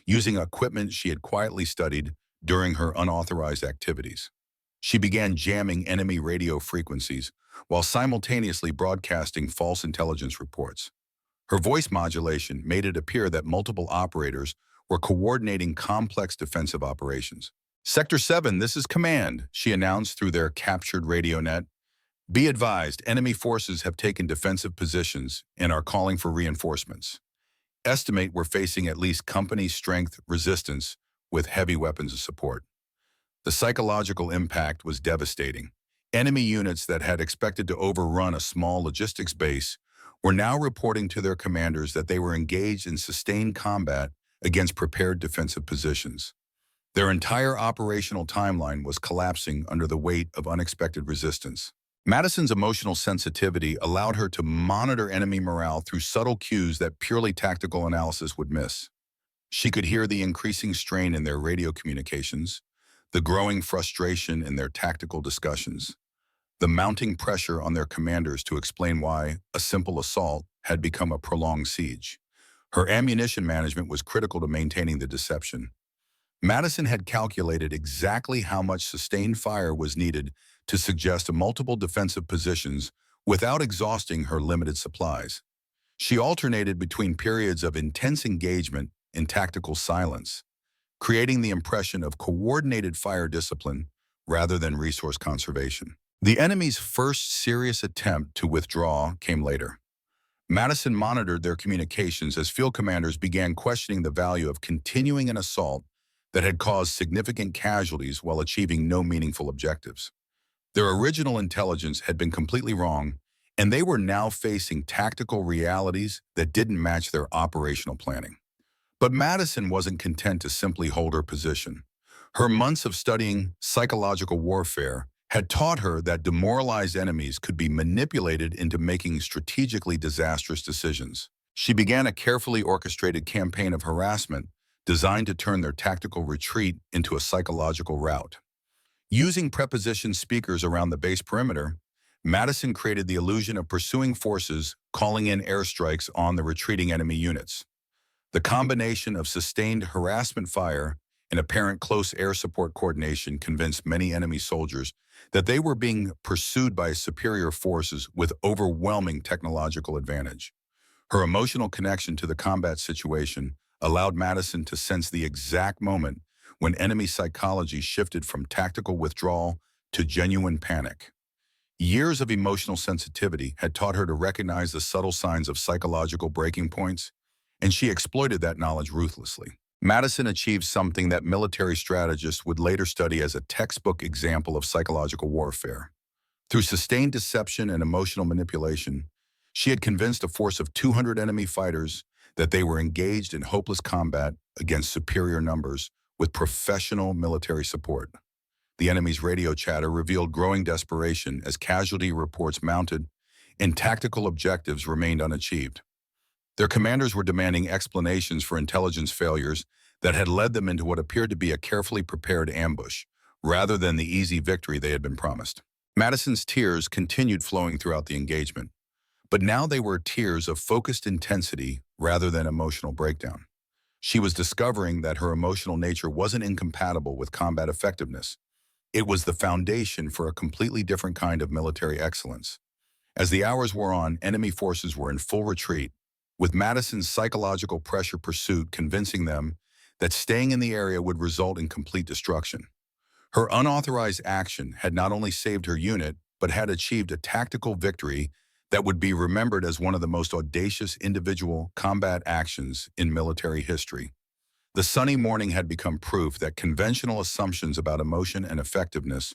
using equipment she had quietly studied during her unauthorized activities. She began jamming enemy radio frequencies while simultaneously broadcasting false intelligence reports. Her voice modulation made it appear that multiple operators were coordinating complex defensive operations. "Sector 7, this is Command," she announced through their captured radio net. "Be advised, enemy forces have taken defensive positions and are calling for reinforcements. Estimate we're facing at least company-strength resistance with heavy weapons of support." The psychological impact was devastating. Enemy units that had expected to overrun a small logistics base were now reporting to their commanders that they were engaged in sustained combat against prepared defensive positions. Their entire operational timeline was collapsing under the weight of unexpected resistance. Madison's emotional sensitivity allowed her to monitor enemy morale through subtle cues that purely tactical analysis would miss. She could hear the increasing strain in their radio communications, the growing frustration in their tactical discussions, the mounting pressure on their commanders to explain why a simple assault had become a prolonged siege. Her ammunition management was critical to maintaining the deception. Madison had calculated exactly how much sustained fire was needed to suggest multiple defensive positions without exhausting her limited supplies. She alternated between periods of intense engagement and tactical silence, creating the impression of coordinated fire discipline rather than resource conservation. The enemy's first serious attempt to withdraw came later. Madison monitored their communications as field commanders began questioning the value of continuing an assault that had caused significant casualties while achieving no meaningful objectives. Their original intelligence had been completely wrong, and they were now facing tactical realities that didn't match their operational planning. But Madison wasn't content to simply hold her position. Her months of studying psychological warfare had taught her that demoralized enemies could be manipulated into making strategically disastrous decisions. She began a carefully orchestrated campaign of harassment designed to turn their tactical retreat into a psychological rout. Using preposition speakers around the base perimeter, Madison created the illusion of pursuing forces calling in airstrikes on the retreating enemy units. The combination of sustained harassment fire and apparent close air support coordination convinced many enemy soldiers that they were being pursued by superior forces with overwhelming technological advantage. Her emotional connection to the combat situation allowed Madison to sense the exact moment when enemy psychology shifted from tactical withdrawal to genuine panic. Years of emotional sensitivity had taught her to recognize the subtle signs of psychological breaking points, and she exploited that knowledge ruthlessly. Madison achieved something that military strategists would later study as a textbook example of psychological warfare. Through sustained deception and emotional manipulation, she had convinced a force of 200 enemy fighters that they were engaged in hopeless combat against superior numbers with professional military support. The enemy's radio chatter revealed growing desperation as casualty reports mounted and tactical objectives remained unachieved. Their commanders were demanding explanations for intelligence failures that had led them into what appeared to be a carefully prepared ambush, rather than the easy victory they had been promised. Madison's tears continued flowing throughout the engagement, but now they were tears of focused intensity rather than emotional breakdown. She was discovering that her emotional nature wasn't incompatible with combat effectiveness. It was the foundation for a completely different kind of military excellence. As the hours wore on, enemy forces were in full retreat, with Madison's psychological pressure pursuit convincing them that staying in the area would result in complete destruction. Her unauthorized action had not only saved her unit, but had achieved a tactical victory that would be remembered as one of the most audacious individual combat actions in military history. The sunny morning had become proof that conventional assumptions about emotion and effectiveness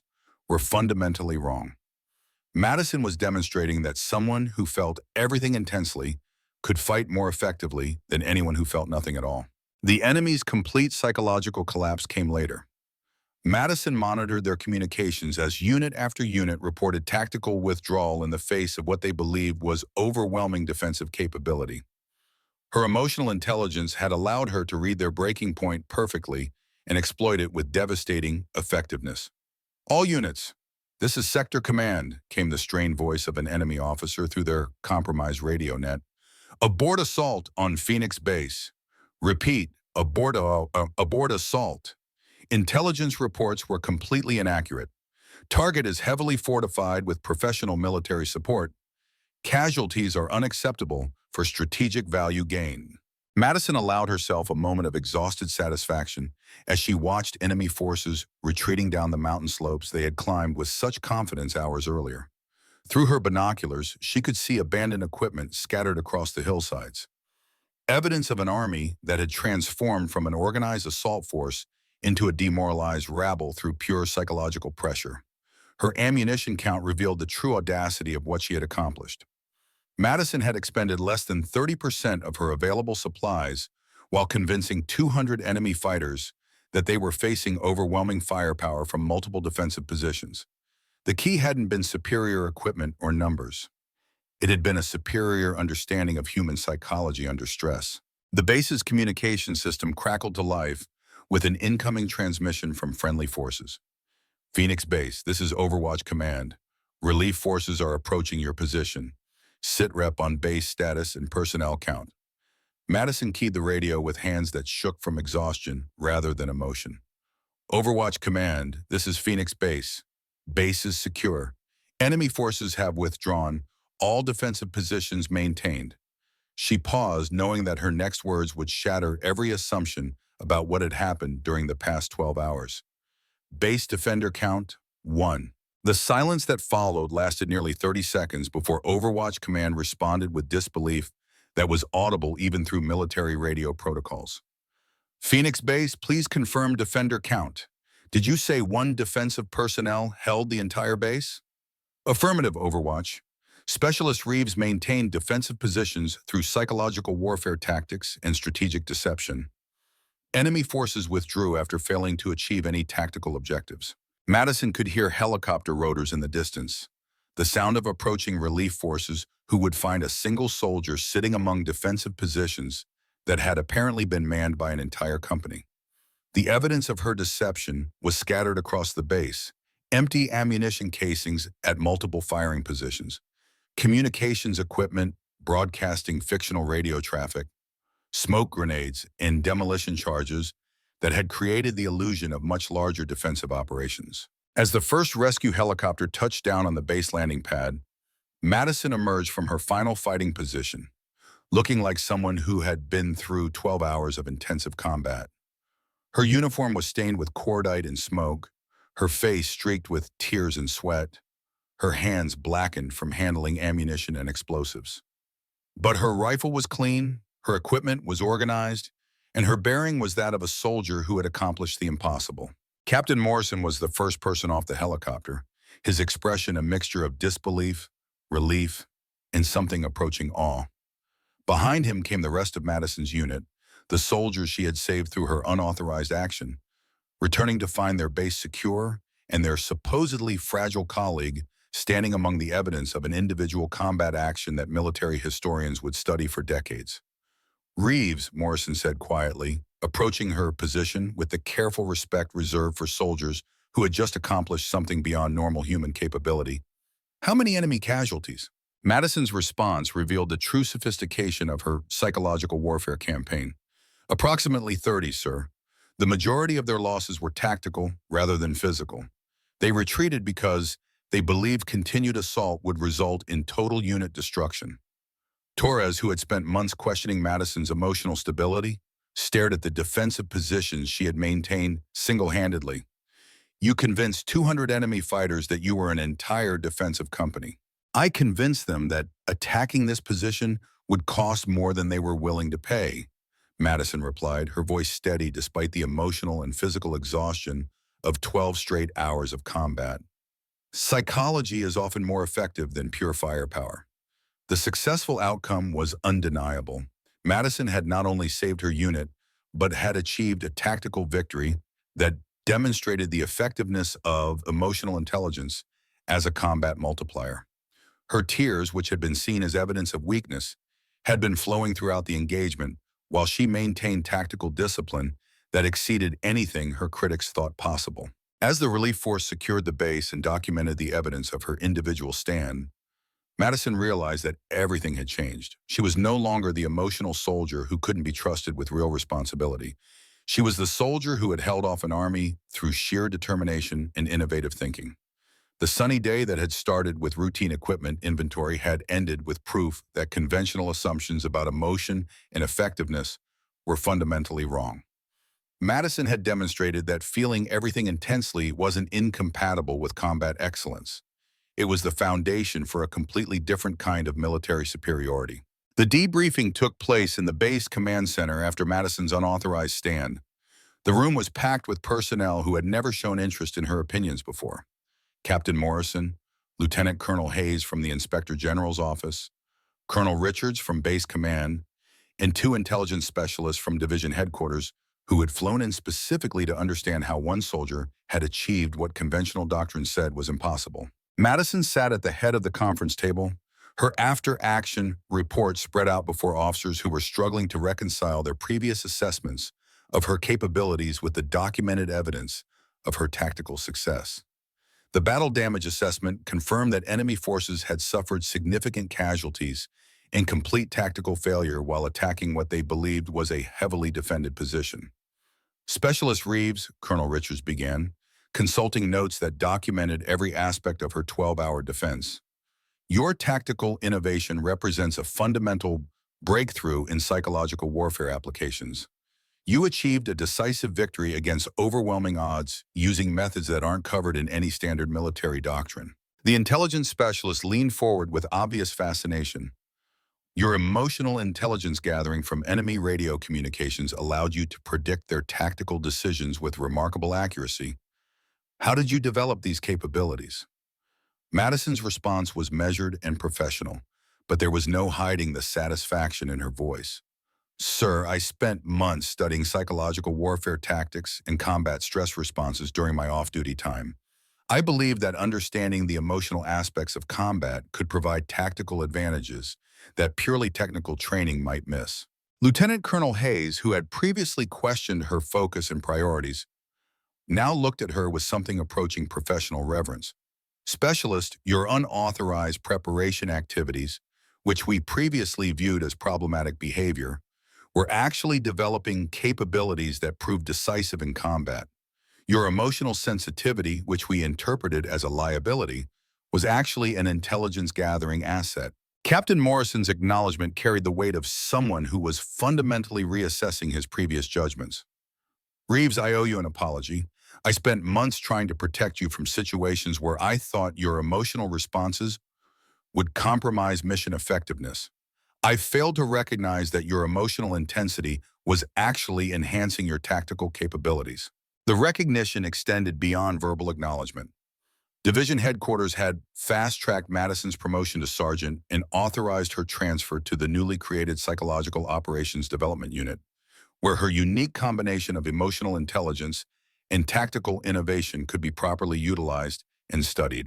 were fundamentally wrong. Madison was demonstrating that someone who felt everything intensely could fight more effectively than anyone who felt nothing at all. The enemy's complete psychological collapse came later. Madison monitored their communications as unit after unit reported tactical withdrawal in the face of what they believed was overwhelming defensive capability. Her emotional intelligence had allowed her to read their breaking point perfectly and exploit it with devastating effectiveness. "All units, this is Sector Command," came the strained voice of an enemy officer through their compromised radio net. "Abort assault on Phoenix Base. Repeat, abort assault." Intelligence reports were completely inaccurate. Target is heavily fortified with professional military support. Casualties are unacceptable for strategic value gain. Madison allowed herself a moment of exhausted satisfaction as she watched enemy forces retreating down the mountain slopes they had climbed with such confidence hours earlier. Through her binoculars, she could see abandoned equipment scattered across the hillsides. Evidence of an army that had transformed from an organized assault force into a demoralized rabble through pure psychological pressure. Her ammunition count revealed the true audacity of what she had accomplished. Madison had expended less than 30% of her available supplies while convincing 200 enemy fighters that they were facing overwhelming firepower from multiple defensive positions. The key hadn't been superior equipment or numbers. It had been a superior understanding of human psychology under stress. The base's communication system crackled to life with an incoming transmission from friendly forces. "Phoenix Base, this is Overwatch Command. Relief forces are approaching your position. Sit rep on base status and personnel count." Madison keyed the radio with hands that shook from exhaustion rather than emotion. "Overwatch Command, this is Phoenix Base. Base is secure. Enemy forces have withdrawn. All defensive positions maintained." She paused, knowing that her next words would shatter every assumption about what had happened during the past 12 hours. "Base defender count, 1. The silence that followed lasted nearly 30 seconds before Overwatch Command responded with disbelief that was audible even through military radio protocols. Phoenix Base, please confirm defender count. Did you say one defensive personnel held the entire base? Affirmative, Overwatch. Specialist Reeves maintained defensive positions through psychological warfare tactics and strategic deception. Enemy forces withdrew after failing to achieve any tactical objectives. Madison could hear helicopter rotors in the distance, the sound of approaching relief forces who would find a single soldier sitting among defensive positions that had apparently been manned by an entire company. The evidence of her deception was scattered across the base, empty ammunition casings at multiple firing positions, communications equipment broadcasting fictional radio traffic, smoke grenades, and demolition charges that had created the illusion of much larger defensive operations. As the first rescue helicopter touched down on the base landing pad, Madison emerged from her final fighting position, looking like someone who had been through 12 hours of intensive combat. Her uniform was stained with cordite and smoke, her face streaked with tears and sweat, her hands blackened from handling ammunition and explosives. But her rifle was clean, her equipment was organized, and her bearing was that of a soldier who had accomplished the impossible. Captain Morrison was the first person off the helicopter, his expression a mixture of disbelief, relief, and something approaching awe. Behind him came the rest of Madison's unit, the soldiers she had saved through her unauthorized action, returning to find their base secure and their supposedly fragile colleague standing among the evidence of an individual combat action that military historians would study for decades. Reeves, Morrison said quietly, approaching her position with the careful respect reserved for soldiers who had just accomplished something beyond normal human capability. How many enemy casualties? Madison's response revealed the true sophistication of her psychological warfare campaign. Approximately 30, sir. The majority of their losses were tactical rather than physical. They retreated because they believed continued assault would result in total unit destruction. Torres, who had spent months questioning Madison's emotional stability, stared at the defensive positions she had maintained single-handedly. You convinced 200 enemy fighters that you were an entire defensive company. I convinced them that attacking this position would cost more than they were willing to pay, Madison replied, her voice steady despite the emotional and physical exhaustion of 12 straight hours of combat. Psychology is often more effective than pure firepower. The successful outcome was undeniable. Madison had not only saved her unit, but had achieved a tactical victory that demonstrated the effectiveness of emotional intelligence as a combat multiplier. Her tears, which had been seen as evidence of weakness, had been flowing throughout the engagement, while she maintained tactical discipline that exceeded anything her critics thought possible. As the relief force secured the base and documented the evidence of her individual stand, Madison realized that everything had changed. She was no longer the emotional soldier who couldn't be trusted with real responsibility. She was the soldier who had held off an army through sheer determination and innovative thinking. The sunny day that had started with routine equipment inventory had ended with proof that conventional assumptions about emotion and effectiveness were fundamentally wrong. Madison had demonstrated that feeling everything intensely wasn't incompatible with combat excellence. It was the foundation for a completely different kind of military superiority. The debriefing took place in the base command center after Madison's unauthorized stand. The room was packed with personnel who had never shown interest in her opinions before. Captain Morrison, Lieutenant Colonel Hayes from the Inspector General's office, Colonel Richards from Base Command, and 2 intelligence specialists from Division Headquarters who had flown in specifically to understand how one soldier had achieved what conventional doctrine said was impossible. Madison sat at the head of the conference table, her after-action report spread out before officers who were struggling to reconcile their previous assessments of her capabilities with the documented evidence of her tactical success. The battle damage assessment confirmed that enemy forces had suffered significant casualties and complete tactical failure while attacking what they believed was a heavily defended position. Specialist Reeves, Colonel Richards began, consulting notes that documented every aspect of her 12-hour defense. Your tactical innovation represents a fundamental breakthrough in psychological warfare applications. You achieved a decisive victory against overwhelming odds using methods that aren't covered in any standard military doctrine. The intelligence specialist leaned forward with obvious fascination. Your emotional intelligence gathering from enemy radio communications allowed you to predict their tactical decisions with remarkable accuracy. How did you develop these capabilities? Madison's response was measured and professional, but there was no hiding the satisfaction in her voice. Sir, I spent months studying psychological warfare tactics and combat stress responses during my off-duty time. I believe that understanding the emotional aspects of combat could provide tactical advantages that purely technical training might miss. Lieutenant Colonel Hayes, who had previously questioned her focus and priorities, now looked at her with something approaching professional reverence. Specialist, your unauthorized preparation activities, which we previously viewed as problematic behavior, were actually developing capabilities that proved decisive in combat. Your emotional sensitivity, which we interpreted as a liability, was actually an intelligence-gathering asset. Captain Morrison's acknowledgement carried the weight of someone who was fundamentally reassessing his previous judgments. Reeves, I owe you an apology. I spent months trying to protect you from situations where I thought your emotional responses would compromise mission effectiveness. I failed to recognize that your emotional intensity was actually enhancing your tactical capabilities. The recognition extended beyond verbal acknowledgement. Division headquarters had fast-tracked Madison's promotion to sergeant and authorized her transfer to the newly created Psychological Operations Development Unit, where her unique combination of emotional intelligence and tactical innovation could be properly utilized and studied.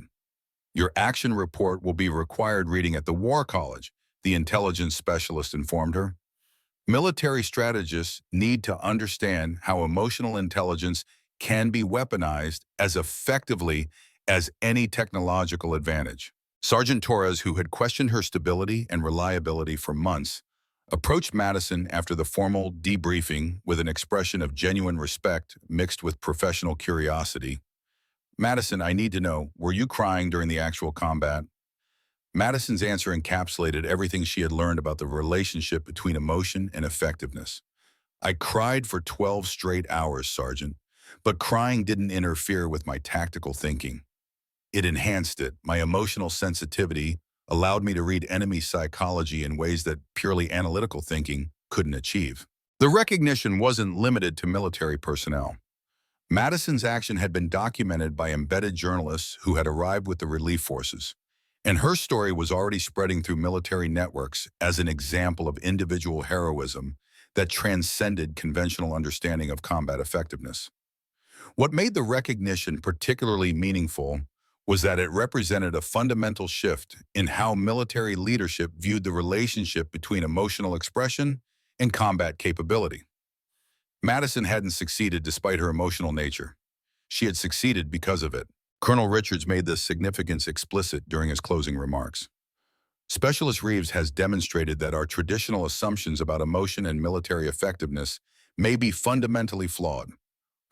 Your action report will be required reading at the War College, the intelligence specialist informed her. Military strategists need to understand how emotional intelligence can be weaponized as effectively as any technological advantage. Sergeant Torres, who had questioned her stability and reliability for months, approached Madison after the formal debriefing with an expression of genuine respect mixed with professional curiosity. Madison, I need to know, were you crying during the actual combat? Madison's answer encapsulated everything she had learned about the relationship between emotion and effectiveness. I cried for 12 straight hours, Sergeant, but crying didn't interfere with my tactical thinking. It enhanced it. My emotional sensitivity allowed me to read enemy psychology in ways that purely analytical thinking couldn't achieve. The recognition wasn't limited to military personnel. Madison's action had been documented by embedded journalists who had arrived with the relief forces, and her story was already spreading through military networks as an example of individual heroism that transcended conventional understanding of combat effectiveness. What made the recognition particularly meaningful was that it represented a fundamental shift in how military leadership viewed the relationship between emotional expression and combat capability. Madison hadn't succeeded despite her emotional nature. She had succeeded because of it. Colonel Richards made this significance explicit during his closing remarks. Specialist Reeves has demonstrated that our traditional assumptions about emotion and military effectiveness may be fundamentally flawed.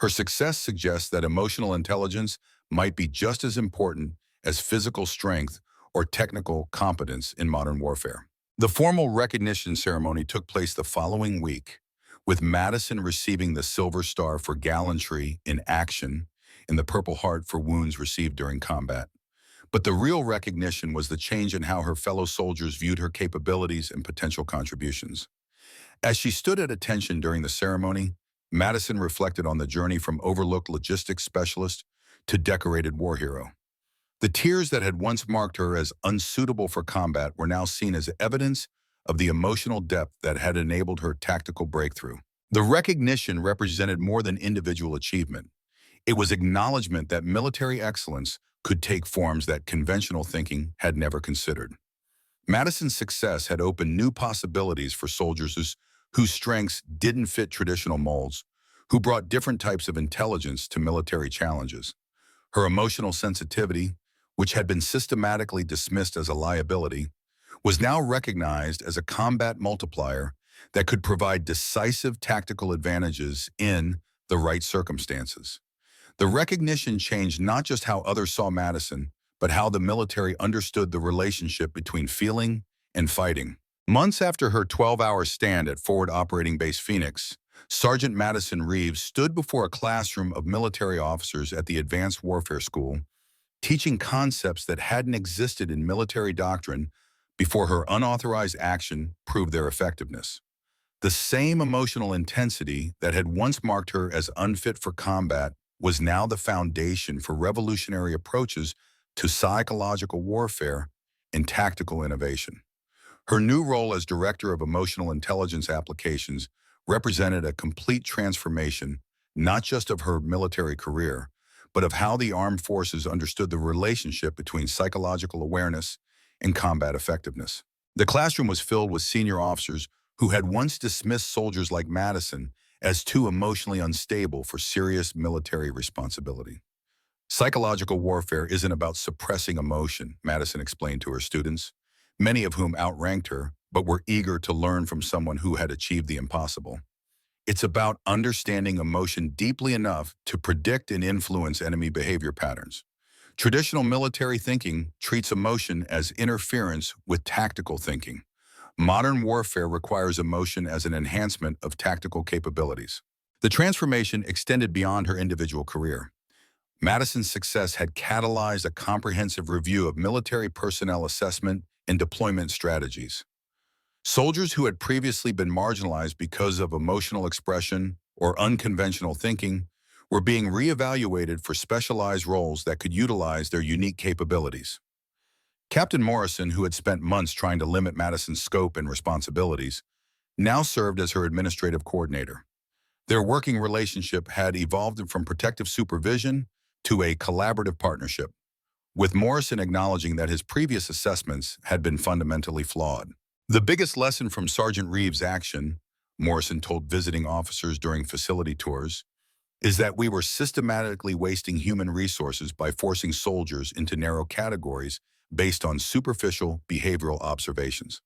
Her success suggests that emotional intelligence might be just as important as physical strength or technical competence in modern warfare. The formal recognition ceremony took place the following week, with Madison receiving the Silver Star for gallantry in action and the Purple Heart for wounds received during combat. But the real recognition was the change in how her fellow soldiers viewed her capabilities and potential contributions. As she stood at attention during the ceremony, Madison reflected on the journey from overlooked logistics specialist to decorated war hero. The tears that had once marked her as unsuitable for combat were now seen as evidence of the emotional depth that had enabled her tactical breakthrough. The recognition represented more than individual achievement. It was acknowledgement that military excellence could take forms that conventional thinking had never considered. Madison's success had opened new possibilities for soldiers whose strengths didn't fit traditional molds, who brought different types of intelligence to military challenges. Her emotional sensitivity, which had been systematically dismissed as a liability, was now recognized as a combat multiplier that could provide decisive tactical advantages in the right circumstances. The recognition changed not just how others saw Madison, but how the military understood the relationship between feeling and fighting. Months after her 12-hour stand at Forward Operating Base Phoenix, Sergeant Madison Reeves stood before a classroom of military officers at the Advanced Warfare School, teaching concepts that hadn't existed in military doctrine before her unauthorized action proved their effectiveness. The same emotional intensity that had once marked her as unfit for combat was now the foundation for revolutionary approaches to psychological warfare and tactical innovation. Her new role as Director of Emotional Intelligence Applications represented a complete transformation, not just of her military career, but of how the armed forces understood the relationship between psychological awareness and combat effectiveness. The classroom was filled with senior officers who had once dismissed soldiers like Madison as too emotionally unstable for serious military responsibility. Psychological warfare isn't about suppressing emotion, Madison explained to her students, many of whom outranked her, but were eager to learn from someone who had achieved the impossible. It's about understanding emotion deeply enough to predict and influence enemy behavior patterns. Traditional military thinking treats emotion as interference with tactical thinking. Modern warfare requires emotion as an enhancement of tactical capabilities. The transformation extended beyond her individual career. Madison's success had catalyzed a comprehensive review of military personnel assessment and deployment strategies. Soldiers who had previously been marginalized because of emotional expression or unconventional thinking were being reevaluated for specialized roles that could utilize their unique capabilities. Captain Morrison, who had spent months trying to limit Madison's scope and responsibilities, now served as her administrative coordinator. Their working relationship had evolved from protective supervision to a collaborative partnership, with Morrison acknowledging that his previous assessments had been fundamentally flawed. The biggest lesson from Sergeant Reeves' action, Morrison told visiting officers during facility tours, is that we were systematically wasting human resources by forcing soldiers into narrow categories based on superficial behavioral observations.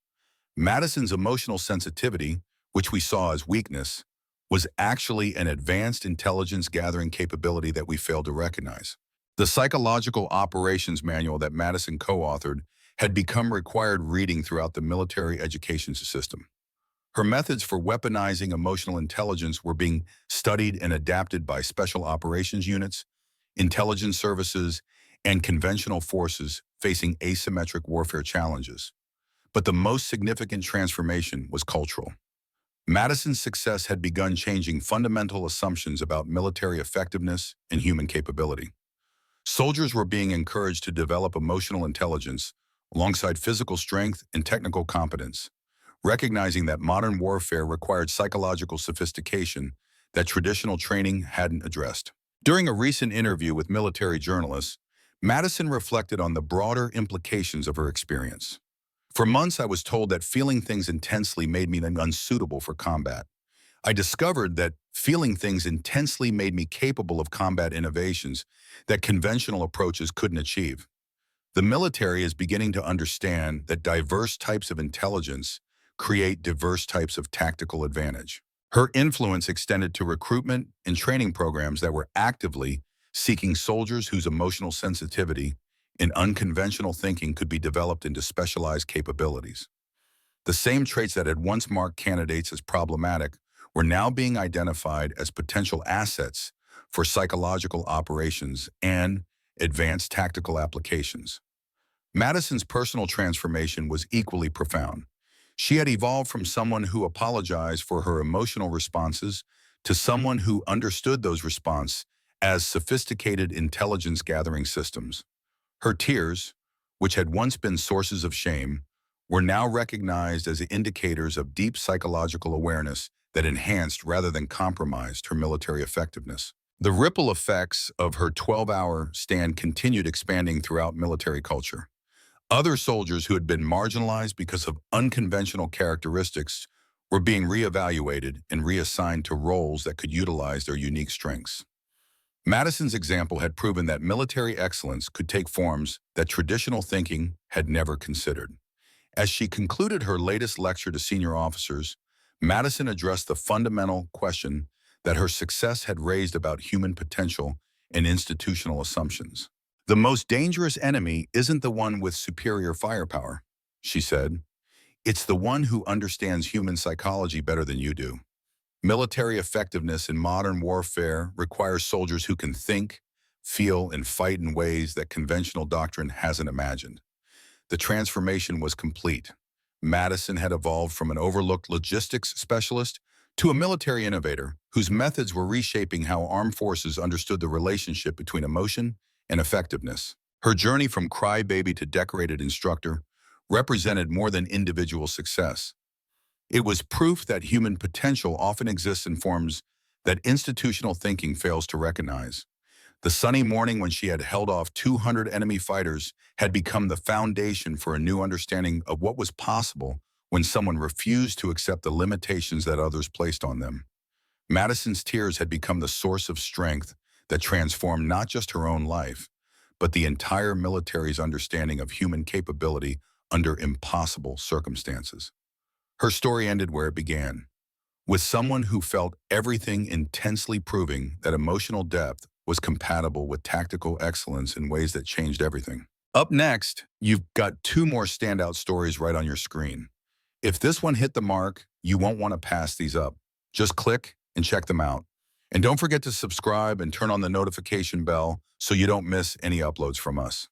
Madison's emotional sensitivity, which we saw as weakness, was actually an advanced intelligence gathering capability that we failed to recognize. The Psychological Operations Manual that Madison co-authored had become required reading throughout the military education system. Her methods for weaponizing emotional intelligence were being studied and adapted by special operations units, intelligence services, and conventional forces facing asymmetric warfare challenges. But the most significant transformation was cultural. Madison's success had begun changing fundamental assumptions about military effectiveness and human capability. Soldiers were being encouraged to develop emotional intelligence alongside physical strength and technical competence, recognizing that modern warfare required psychological sophistication that traditional training hadn't addressed. During a recent interview with military journalists, Madison reflected on the broader implications of her experience. For months, I was told that feeling things intensely made me unsuitable for combat. I discovered that feeling things intensely made me capable of combat innovations that conventional approaches couldn't achieve. The military is beginning to understand that diverse types of intelligence create diverse types of tactical advantage. Her influence extended to recruitment and training programs that were actively seeking soldiers whose emotional sensitivity and unconventional thinking could be developed into specialized capabilities. The same traits that had once marked candidates as problematic were now being identified as potential assets for psychological operations and advanced tactical applications. Madison's personal transformation was equally profound. She had evolved from someone who apologized for her emotional responses to someone who understood those responses as sophisticated intelligence gathering systems. Her tears, which had once been sources of shame, were now recognized as indicators of deep psychological awareness that enhanced rather than compromised her military effectiveness. The ripple effects of her 12-hour stand continued expanding throughout military culture. Other soldiers who had been marginalized because of unconventional characteristics were being reevaluated and reassigned to roles that could utilize their unique strengths. Madison's example had proven that military excellence could take forms that traditional thinking had never considered. As she concluded her latest lecture to senior officers, Madison addressed the fundamental question that her success had raised about human potential and institutional assumptions. The most dangerous enemy isn't the one with superior firepower, she said. It's the one who understands human psychology better than you do. Military effectiveness in modern warfare requires soldiers who can think, feel, and fight in ways that conventional doctrine hasn't imagined. the transformation was complete. Madison had evolved from an overlooked logistics specialist to a military innovator whose methods were reshaping how armed forces understood the relationship between emotion and effectiveness. Her journey from crybaby to decorated instructor represented more than individual success. It was proof that human potential often exists in forms that institutional thinking fails to recognize. The sunny morning when she had held off 200 enemy fighters had become the foundation for a new understanding of what was possible when someone refused to accept the limitations that others placed on them. Madison's tears had become the source of strength that transformed not just her own life, but the entire military's understanding of human capability under impossible circumstances. Her story ended where it began, with someone who felt everything intensely proving that emotional depth was compatible with tactical excellence in ways that changed everything. Up next, you've got two more standout stories right on your screen. If this one hit the mark, you won't want to pass these up. Just click and check them out. And don't forget to subscribe and turn on the notification bell so you don't miss any uploads from us.